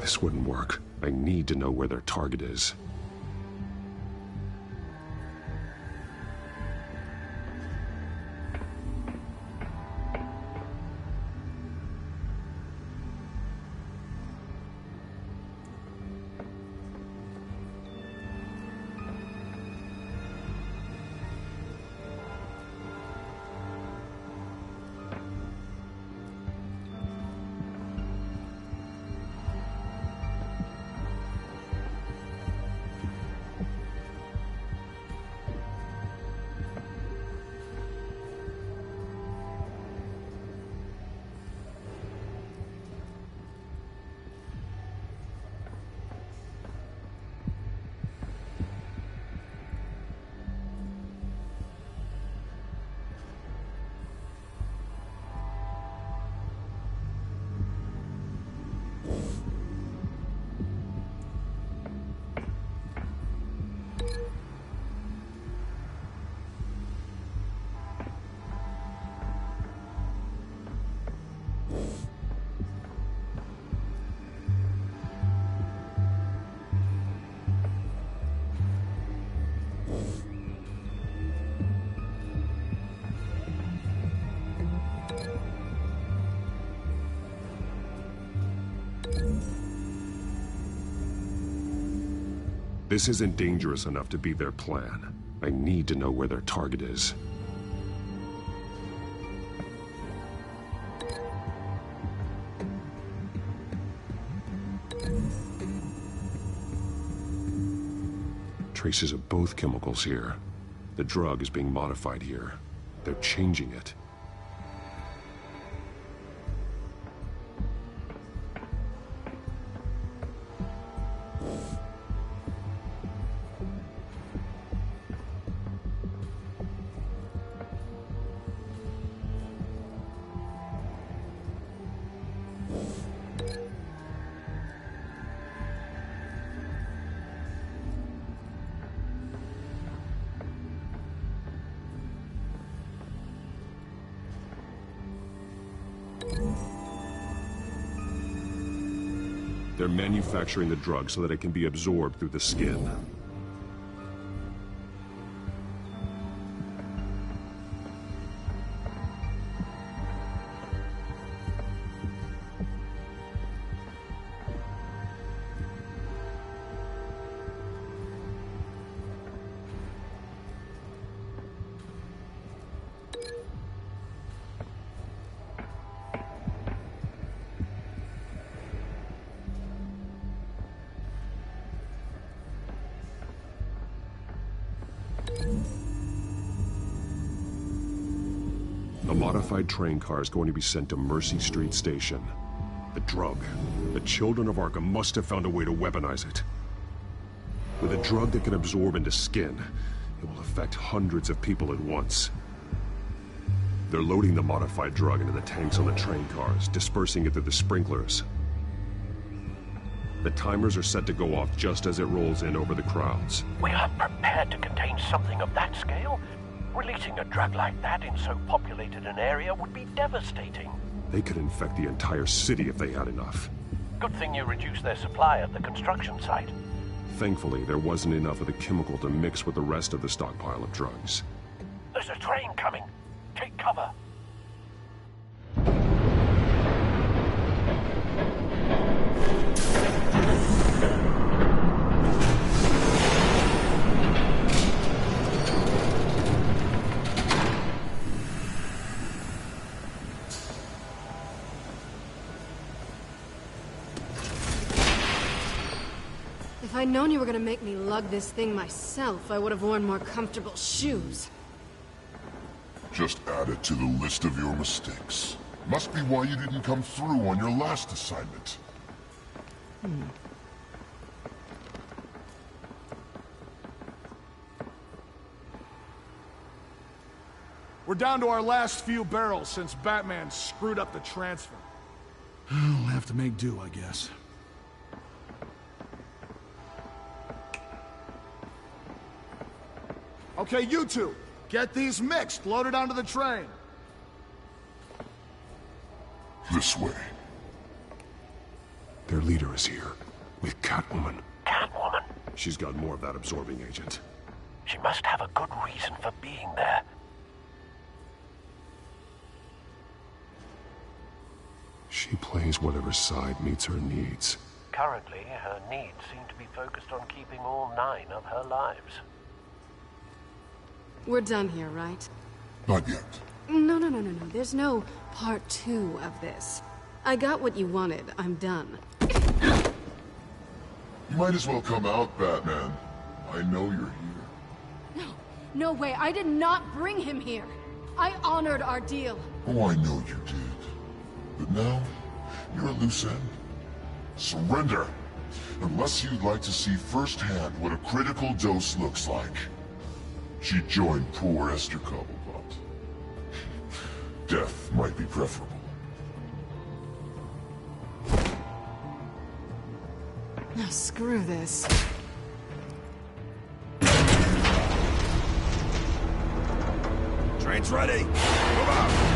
This wouldn't work. I need to know where their target is. This isn't dangerous enough to be their plan. I need to know where their target is. Traces of both chemicals here. The drug is being modified here. They're changing it. They're manufacturing the drug so that it can be absorbed through the skin. A modified train car is going to be sent to Mercy Street Station. The drug. The children of Arkham must have found a way to weaponize it. With a drug that can absorb into skin, it will affect hundreds of people at once. They're loading the modified drug into the tanks on the train cars, dispersing it through the sprinklers. The timers are set to go off just as it rolls in over the crowds. We aren't prepared to contain something of that scale. Releasing a drug like that in so populated an area would be devastating. They could infect the entire city if they had enough. Good thing you reduced their supply at the construction site. Thankfully, there wasn't enough of the chemical to mix with the rest of the stockpile of drugs. There's a train coming. Take cover. If I'd known you were gonna make me lug this thing myself, I would have worn more comfortable shoes. Just add it to the list of your mistakes. Must be why you didn't come through on your last assignment. We're down to our last few barrels since Batman screwed up the transfer. We'll have to make do, I guess. Okay, you two, get these mixed, loaded onto the train. This way. Their leader is here, with Catwoman. Catwoman? She's got more of that absorbing agent. She must have a good reason for being there. She plays whatever side meets her needs. Currently, her needs seem to be focused on keeping all 9 of her lives. We're done here, right? Not yet. No. There's no part 2 of this. I got what you wanted. I'm done. You might as well come out, Batman. I know you're here. No way. I did not bring him here. I honored our deal. Oh, I know you did. But now, you're a loose end. Surrender! Unless you'd like to see firsthand what a critical dose looks like. She joined poor Esther Cobblepot. Death might be preferable. Now screw this. Train's ready! Move out!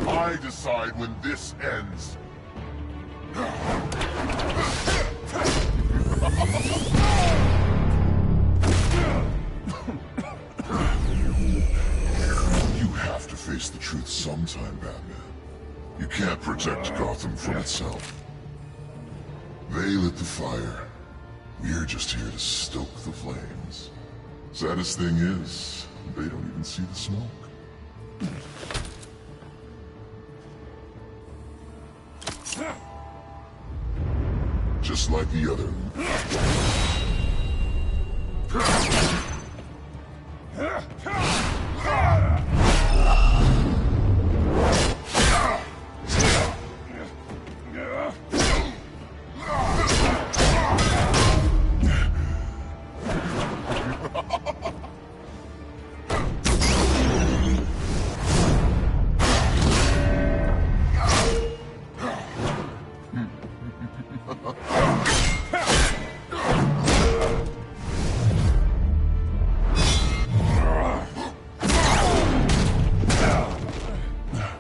I decide when this ends. You have to face the truth sometime, Batman. You can't protect Gotham from itself. They lit the fire. We're just here to stoke the flames. Saddest thing is, They don't even see the smoke. Just like the other.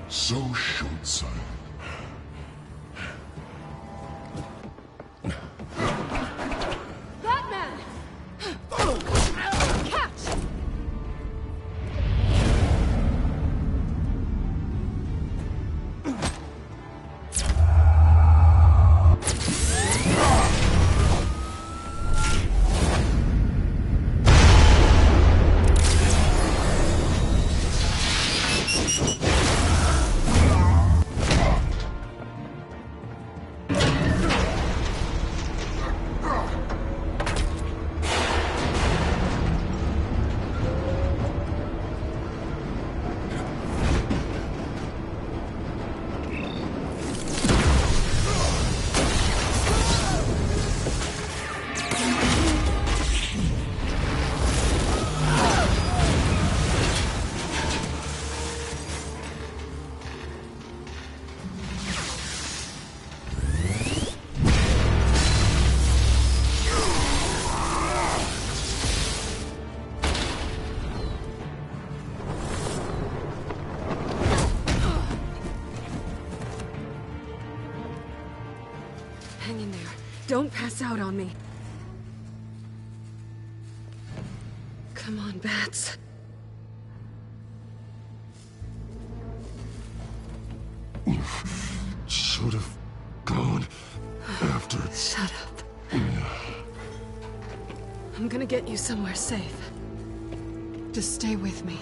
So short-sighted. Batman! Catch! Hang in there. Don't pass out on me. Come on, Bats. Should have gone after. Shut up. I'm gonna get you somewhere safe. Just stay with me.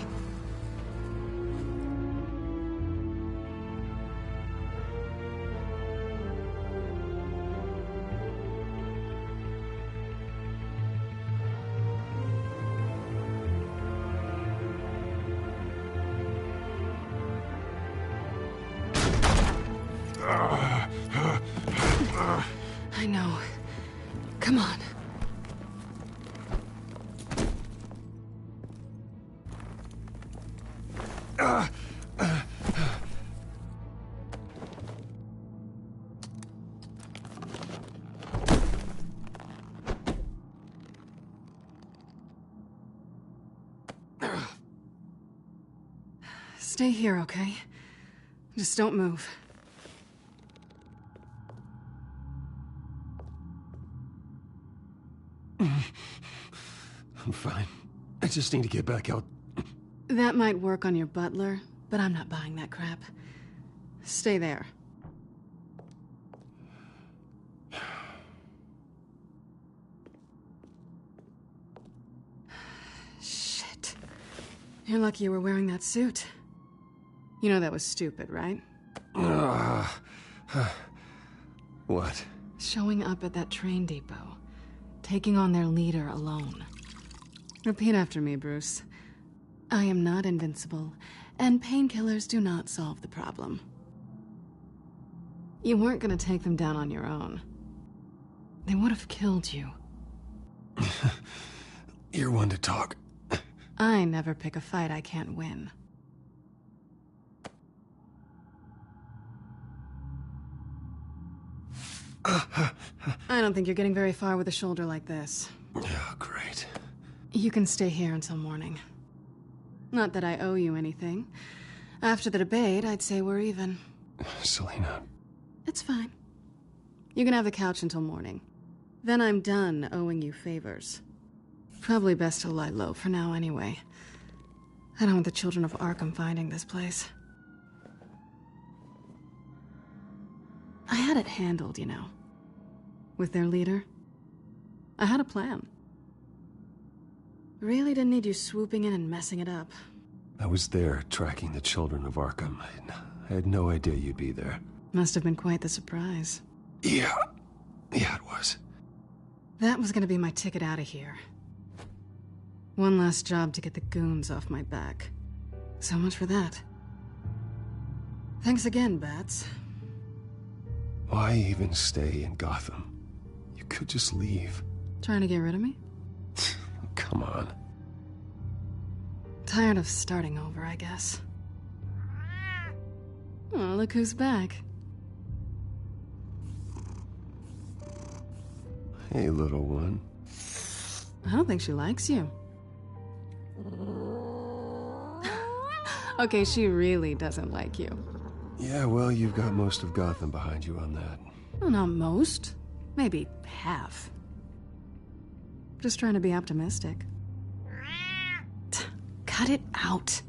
I know. Come on. Stay here, okay? Just don't move. I'm fine. I just need to get back out. That might work on your butler, but I'm not buying that crap. Stay there. Shit. You're lucky you were wearing that suit. You know that was stupid, right? What? Showing up at that train depot. Taking on their leader alone. Repeat after me, Bruce. I am not invincible, and painkillers do not solve the problem. You weren't gonna take them down on your own. They would have killed you. You're one to talk. I never pick a fight I can't win. I don't think you're getting very far with a shoulder like this. Oh, great. You can stay here until morning. Not that I owe you anything. After the debate, I'd say we're even. Selena. It's fine. You can have the couch until morning. Then I'm done owing you favors. Probably best to lie low for now anyway. I don't want the children of Arkham finding this place. I had it handled, you know. With their leader. I had a plan. Really didn't need you swooping in and messing it up. I was there tracking the children of Arkham. I had no idea you'd be there. Must have been quite the surprise. Yeah, it was. That was gonna be my ticket out of here. One last job to get the goons off my back. So much for that. Thanks again, Bats. Why even stay in Gotham? You could just leave. Trying to get rid of me? Come on. Tired of starting over, I guess. Oh, look who's back. Hey, little one. I don't think she likes you. Okay, she really doesn't like you. Yeah, well, you've got most of Gotham behind you on that. Well, not most. Maybe half. Just trying to be optimistic. Cut it out.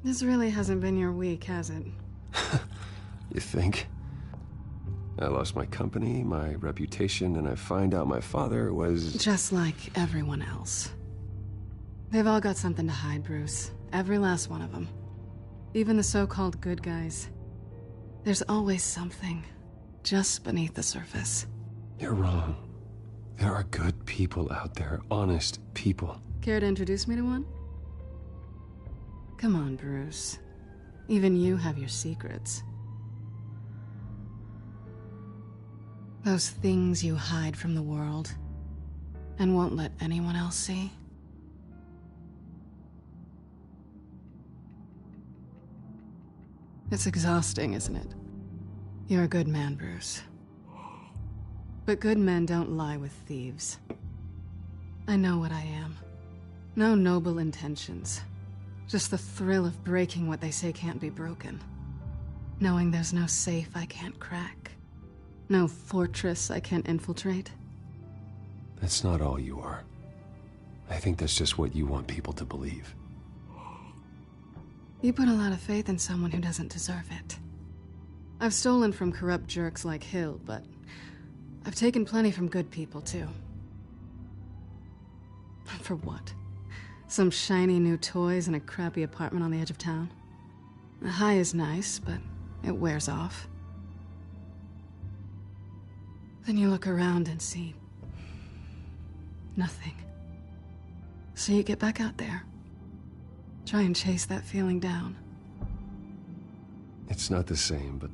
This really hasn't been your week, has it? You think? I lost my company, my reputation, and I find out my father was... Just like everyone else. They've all got something to hide, Bruce. Every last one of them. Even the so-called good guys. There's always something just beneath the surface. You're wrong. There are good people out there, honest people. Care to introduce me to one? Come on, Bruce. Even you have your secrets. Those things you hide from the world and won't let anyone else see. It's exhausting, isn't it? You're a good man, Bruce. But good men don't lie with thieves. I know what I am. No noble intentions. Just the thrill of breaking what they say can't be broken. Knowing there's no safe I can't crack. No fortress I can't infiltrate. That's not all you are. I think that's just what you want people to believe. You put a lot of faith in someone who doesn't deserve it. I've stolen from corrupt jerks like Hill, but I've taken plenty from good people, too. For what? Some shiny new toys and a crappy apartment on the edge of town? The high is nice, but it wears off. Then you look around and see nothing. So you get back out there. Try and chase that feeling down. It's not the same, but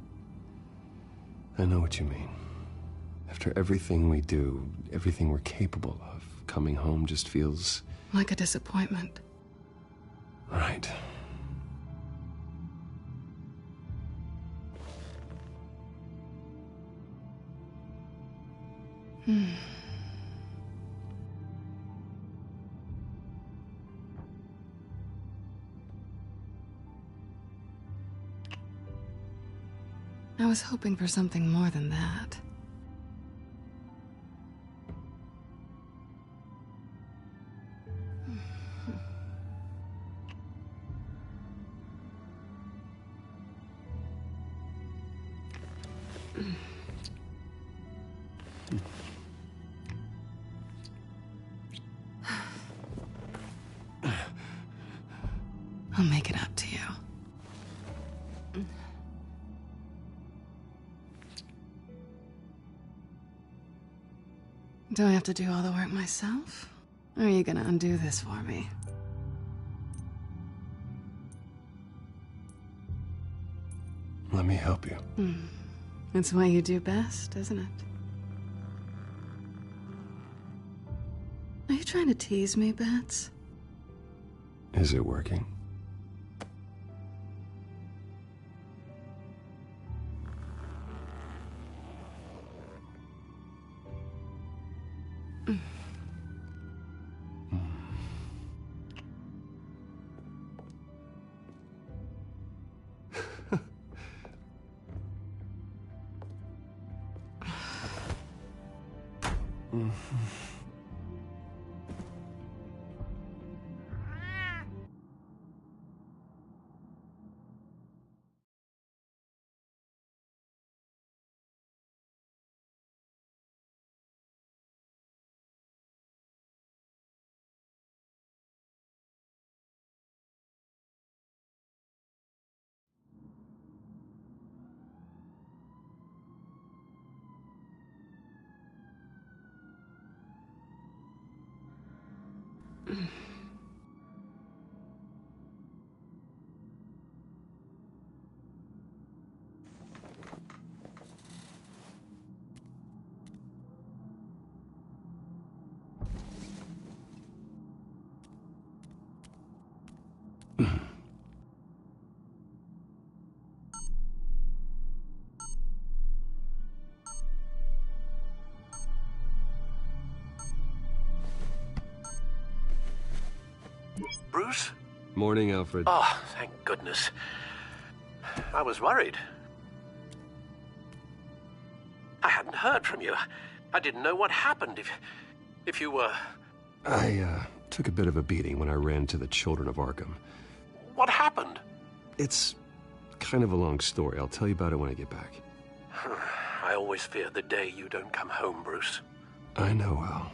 I know what you mean. After everything we do, everything we're capable of, coming home just feels... like a disappointment. Right. I was hoping for something more than that. I'll make it up to you. Do I have to do all the work myself? Or are you gonna undo this for me? Let me help you. It's what you do best, isn't it? Are you trying to tease me, Bats? Is it working? Bruce? Morning, Alfred. Oh, thank goodness. I was worried. I hadn't heard from you. I didn't know what happened if you were... I took a bit of a beating when I ran to the Children of Arkham. What happened? It's kind of a long story. I'll tell you about it when I get back. I always fear the day you don't come home, Bruce. I know, Al.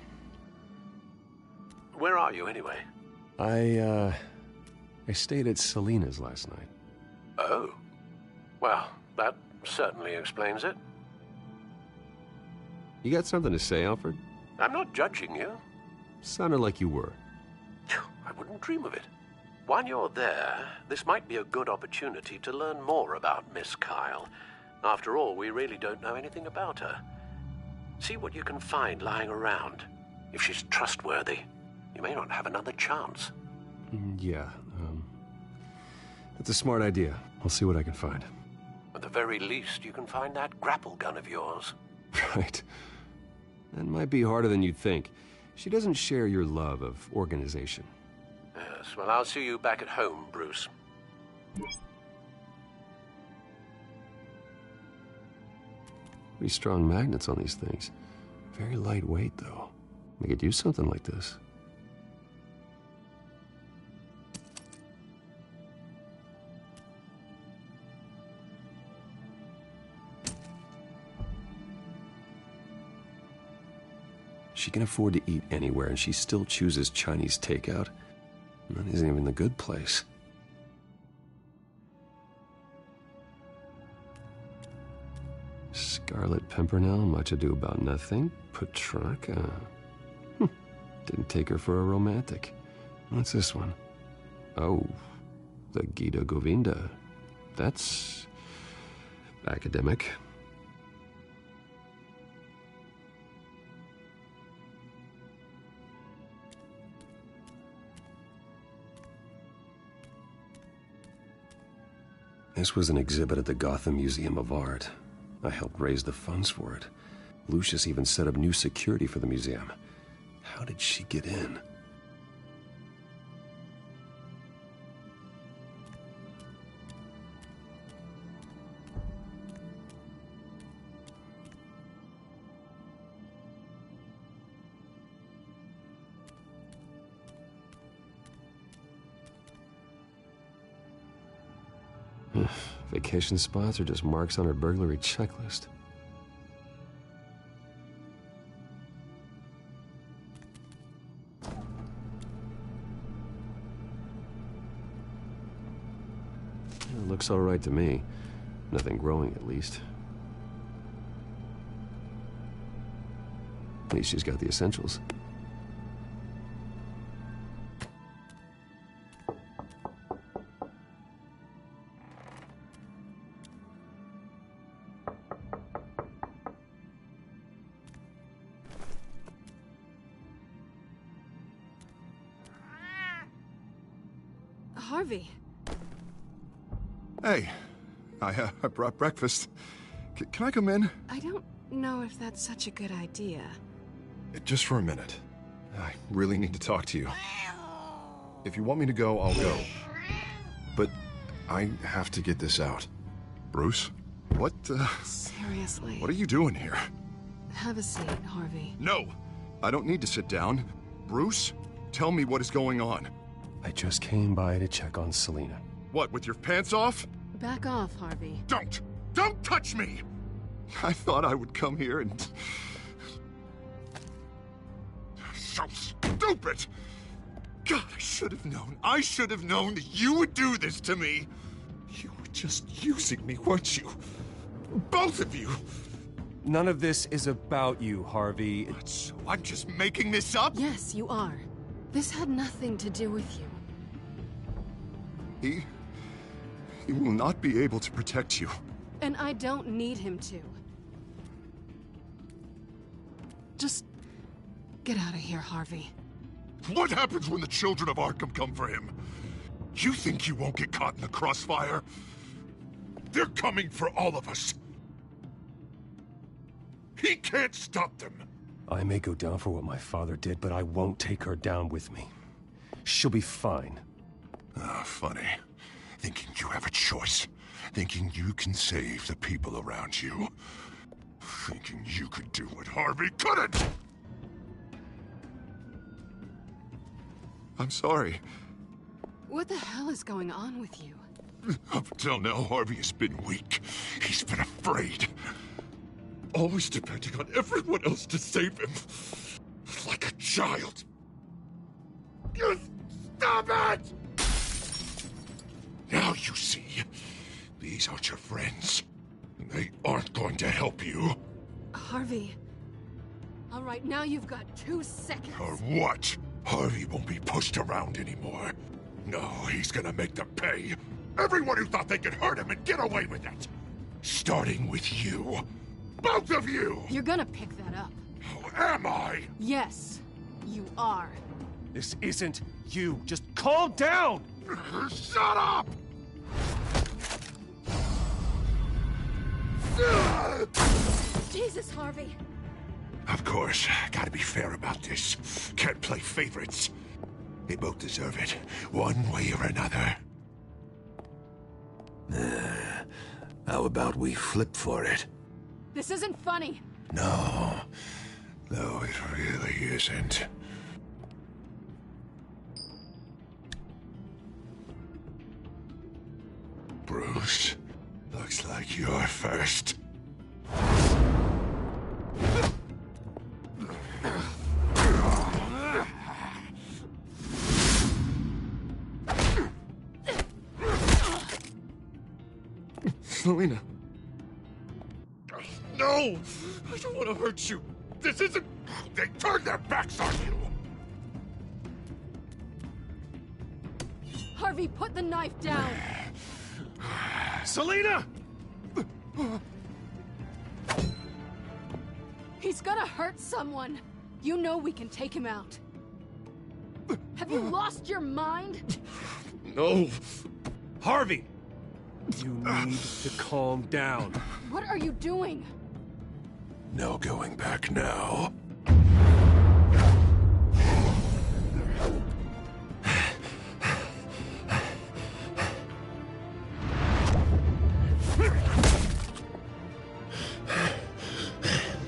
Where are you, anyway? I stayed at Selina's last night. Oh. Well, that certainly explains it. You got something to say, Alfred? I'm not judging you. Sounded like you were. I wouldn't dream of it. While you're there, this might be a good opportunity to learn more about Miss Kyle. After all, we really don't know anything about her. See what you can find lying around. If she's trustworthy, you may not have another chance. Yeah, that's a smart idea. I'll see what I can find. At the very least, you can find that grapple gun of yours. Right. That might be harder than you'd think. She doesn't share your love of organization. Yes, well, I'll see you back at home, Bruce. Pretty strong magnets on these things. Very lightweight, though. We could use something like this. She can afford to eat anywhere, and she still chooses Chinese takeout. That isn't even the good place. Scarlet Pimpernel, Much Ado About Nothing, Petrarca. Didn't take her for a romantic. What's this one? Oh, the Gita Govinda. That's academic. This was an exhibit at the Gotham Museum of Art. I helped raise the funds for it. Lucius even set up new security for the museum. How did she get in? Vacation spots are just marks on her burglary checklist. It looks all right to me. Nothing growing, at least. At least she's got the essentials. Harvey. Hey, I brought breakfast. Can I come in? I don't know if that's such a good idea. Just for a minute. I really need to talk to you. If you want me to go, I'll go. But I have to get this out. Bruce? What, Seriously. What are you doing here? Have a seat, Harvey. No! I don't need to sit down. Bruce, tell me what is going on. I just came by to check on Selina. What, with your pants off? Back off, Harvey. Don't! Don't touch me! I thought I would come here and... So stupid! God, I should have known. I should have known that you would do this to me. You were just using me, weren't you? Both of you! None of this is about you, Harvey. What, so I'm just making this up? Yes, you are. This had nothing to do with you. He will not be able to protect you. And I don't need him to. Just get out of here, Harvey. What happens when the children of Arkham come for him? You think you won't get caught in the crossfire? They're coming for all of us. He can't stop them. I may go down for what my father did, but I won't take her down with me. She'll be fine. Ah, funny. Thinking you have a choice. Thinking you can save the people around you. Thinking you could do what Harvey couldn't! I'm sorry. What the hell is going on with you? Up until now, Harvey has been weak. He's been afraid. Always depending on everyone else to save him. Like a child. You stop it! Now you see. These aren't your friends. And they aren't going to help you. Harvey. All right, now you've got 2 seconds. Or what? Harvey won't be pushed around anymore. No, he's gonna make them pay. Everyone who thought they could hurt him and get away with it. Starting with you. Both of you! You're gonna pick that up. Oh, am I? Yes, you are. This isn't you. Just calm down! Shut up! Jesus, Harvey. Of course, gotta be fair about this. Can't play favorites. They both deserve it, one way or another. How about we flip for it? This isn't funny. No, it really isn't. Bruce, looks like you're first. Selina. No! I don't want to hurt you. This isn't... They turned their backs on you! Harvey, put the knife down. Selina! He's gonna hurt someone. You know we can take him out. Have you lost your mind? No. Harvey! You need to calm down. What are you doing? No going back now.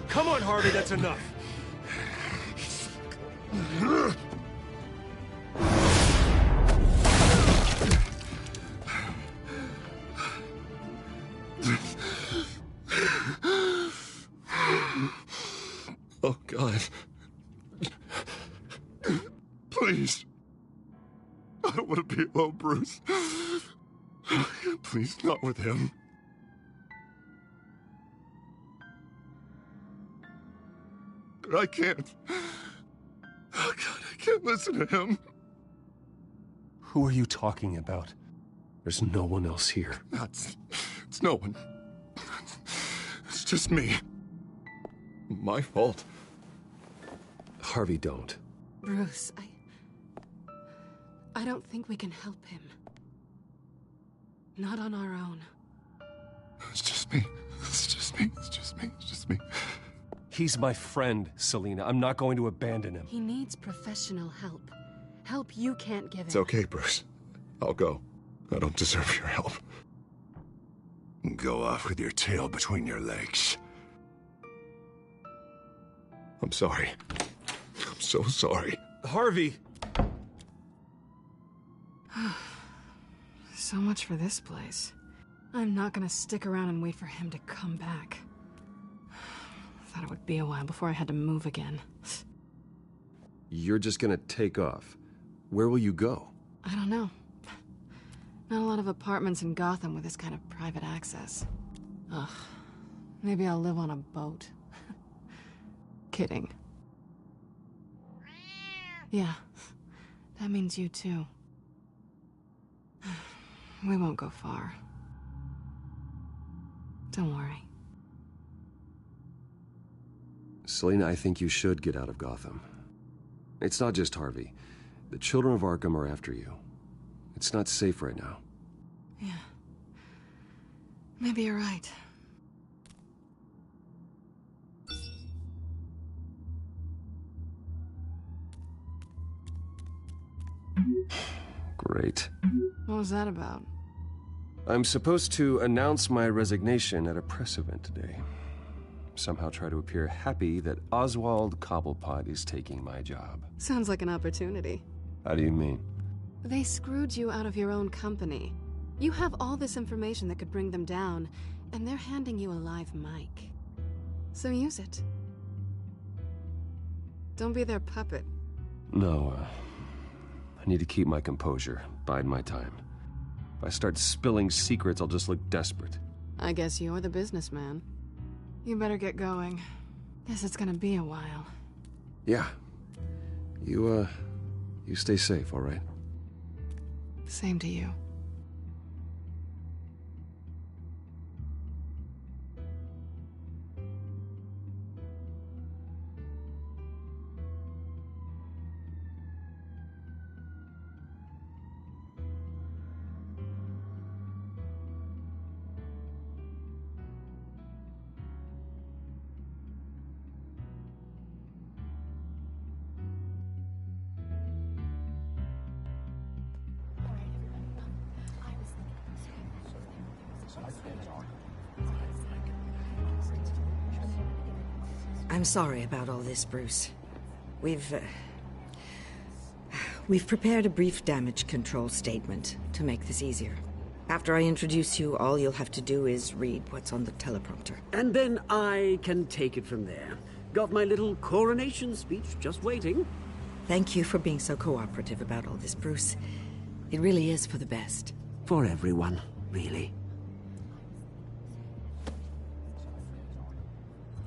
Come on, Harvey, that's enough. Oh, God. Please. I don't want to be alone, Bruce. Please, not with him. But I can't. Oh, God, I can't listen to him. Who are you talking about? There's no one else here. It's no one. It's just me. My fault. Harvey, don't. Bruce, I don't think we can help him. Not on our own. It's just me. It's just me. It's just me. It's just me. He's my friend, Selina. I'm not going to abandon him. He needs professional help. Help you can't give him. It's okay, Bruce. I'll go. I don't deserve your help. Go off with your tail between your legs. I'm sorry. I'm so sorry. Harvey! So much for this place. I'm not gonna stick around and wait for him to come back. Thought it would be a while before I had to move again. You're just gonna take off. Where will you go? I don't know. Not a lot of apartments in Gotham with this kind of private access. Ugh. Maybe I'll live on a boat. Kidding. Yeah. That means you too. We won't go far. Don't worry. Selina, I think you should get out of Gotham. It's not just Harvey. The children of Arkham are after you. It's not safe right now. Yeah. Maybe you're right. Great. What was that about? I'm supposed to announce my resignation at a press event today. Somehow try to appear happy that Oswald Cobblepot is taking my job. Sounds like an opportunity. How do you mean? They screwed you out of your own company. You have all this information that could bring them down, and they're handing you a live mic. So use it. Don't be their puppet. No, I need to keep my composure, bide my time. If I start spilling secrets, I'll just look desperate. I guess you're the businessman. You better get going. Guess it's gonna be a while. Yeah. You stay safe, all right? Same to you. I'm sorry about all this, Bruce. We've prepared a brief damage control statement to make this easier. After I introduce you, all you'll have to do is read what's on the teleprompter. And then I can take it from there. Got my little coronation speech just waiting. Thank you for being so cooperative about all this, Bruce. It really is for the best. For everyone, really.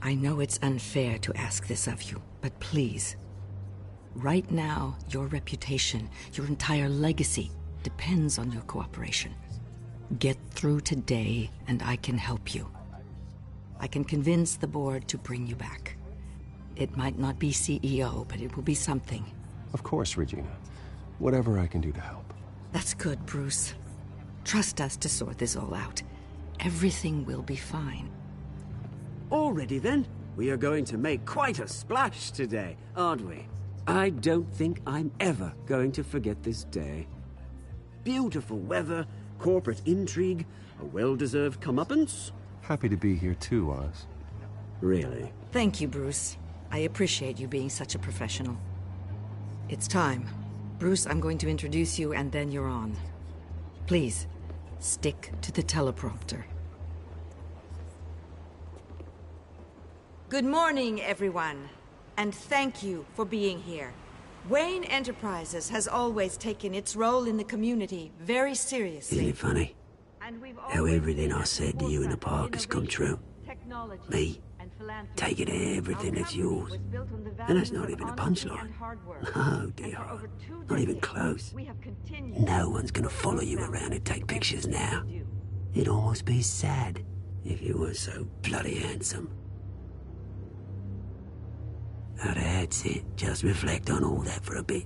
I know it's unfair to ask this of you, but please. Right now, your reputation, your entire legacy, depends on your cooperation. Get through today, and I can help you. I can convince the board to bring you back. It might not be CEO, but it will be something. Of course, Regina. Whatever I can do to help. That's good, Bruce. Trust us to sort this all out. Everything will be fine. Already then, we are going to make quite a splash today, aren't we? I don't think I'm ever going to forget this day. Beautiful weather, corporate intrigue, a well-deserved comeuppance. Happy to be here too, Oz. Really? Thank you, Bruce. I appreciate you being such a professional. It's time. Bruce, I'm going to introduce you and then you're on. Please, stick to the teleprompter. Good morning, everyone, and thank you for being here. Wayne Enterprises has always taken its role in the community very seriously. Isn't it funny how everything I said to you in the park has come true? Me, taking everything as yours. And that's not even a punchline. No, dear, not even close. No one's gonna follow you around and take pictures now. It'd almost be sad if you were so bloody handsome. Now that's it. Just reflect on all that for a bit.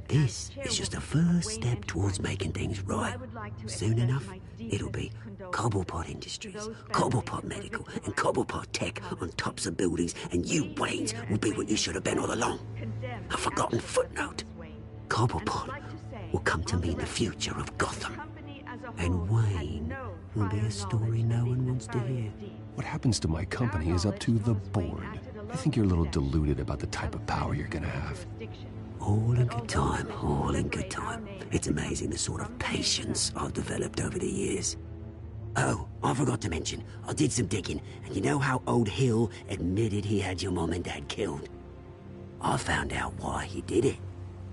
This is just a first step towards making things right. Soon enough, it'll be Cobblepot Industries, Cobblepot Medical, and Cobblepot Tech on tops of buildings, and you, Waynes, will be what you should have been all along. A forgotten footnote. Cobblepot will come to mean the future of Gotham. And Wayne will be a story no one wants to hear. What happens to my company is up to the board. I think you're a little deluded about the type of power you're gonna have. All in good time, all in good time. It's amazing the sort of patience I've developed over the years. Oh, I forgot to mention, I did some digging, and you know how old Hill admitted he had your mom and dad killed? I found out why he did it.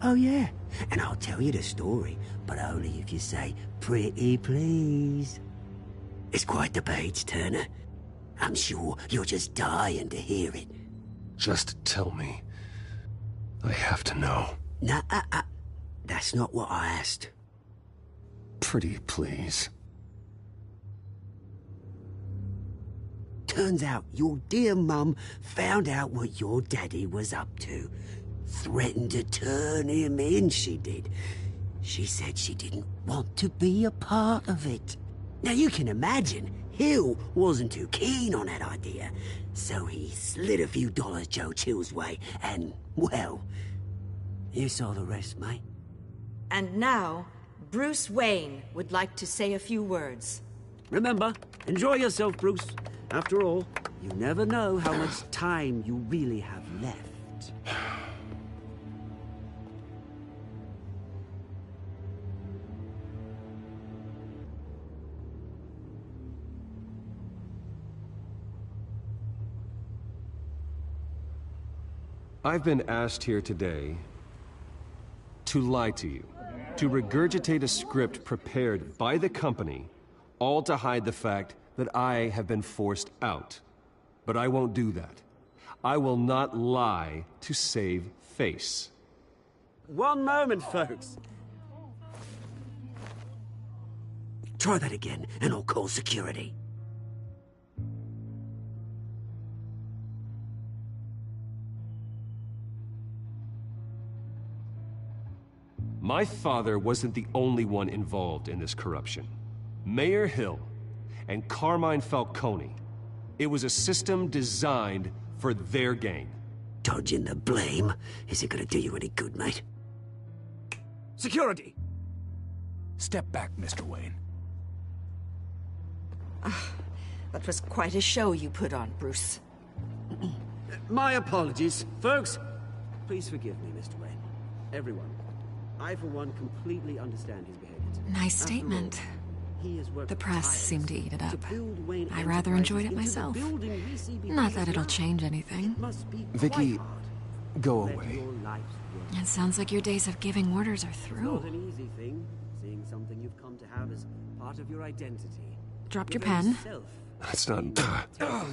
Oh yeah, and I'll tell you the story, but only if you say, pretty please. It's quite the page, Turner. I'm sure you're just dying to hear it. Just tell me. I have to know. Nah, That's not what I asked. Pretty please. Turns out your dear mum found out what your daddy was up to. Threatened to turn him in, she did. She said she didn't want to be a part of it. Now you can imagine, Hill wasn't too keen on that idea. So he slid a few dollars Joe Chill's way, and, well, you saw the rest, mate. And now, Bruce Wayne would like to say a few words. Remember, enjoy yourself, Bruce. After all, you never know how much time you really have left. I've been asked here today to lie to you, to regurgitate a script prepared by the company, all to hide the fact that I have been forced out. But I won't do that. I will not lie to save face. One moment, folks. Try that again, and I'll call security. My father wasn't the only one involved in this corruption. Mayor Hill and Carmine Falcone. It was a system designed for their gain. Dodging the blame isn't gonna do you any good, mate. Security! Step back, Mr. Wayne. That was quite a show you put on, Bruce. My apologies. Folks, please forgive me, Mr. Wayne. Everyone. I, for one, completely understand his behavior today. Nice statement. The press seemed to eat it up. I rather enjoyed it myself. Not that it'll change anything. Vicky, go away. It sounds like your days of giving orders are It's through. not an easy thing, seeing something you've come to have as part of your identity. Dropped your pen. That's not... I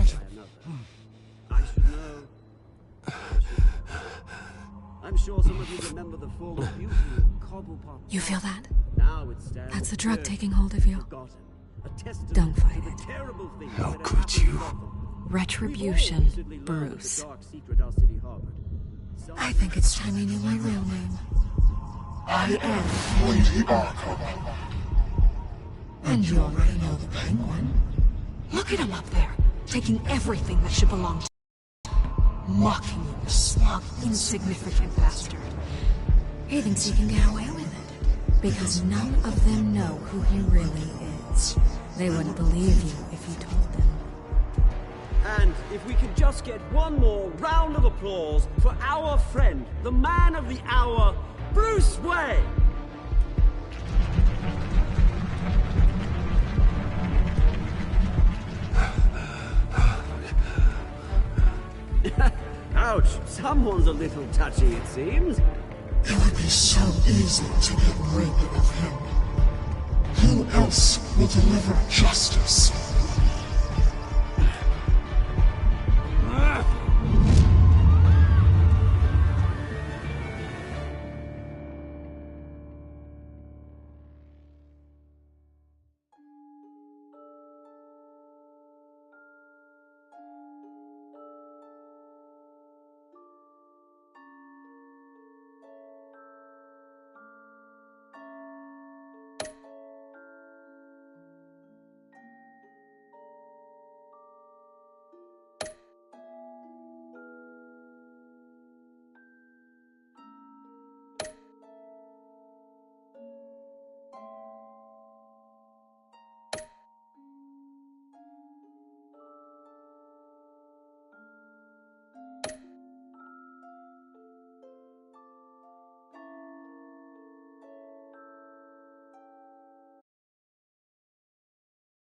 should know. I'm sure some of you remember the former beauty of Cobblepot. You feel that? Now it stands That's the drug taking hold of you. Don't fight it. How could you? Retribution, Bruce. I think it's time you knew my real name. I am Lady Arkham. And you already know the Penguin. Look at him up there, taking everything that should belong to you. Mocking you, smug, insignificant bastard. He thinks he can get away with it, because none of them know who he really is. They wouldn't believe you if you told them. And if we could just get one more round of applause for our friend, the man of the hour, Bruce Wayne! Ouch, someone's a little touchy, it seems. It would be so easy to get rid of him. Who else will deliver justice?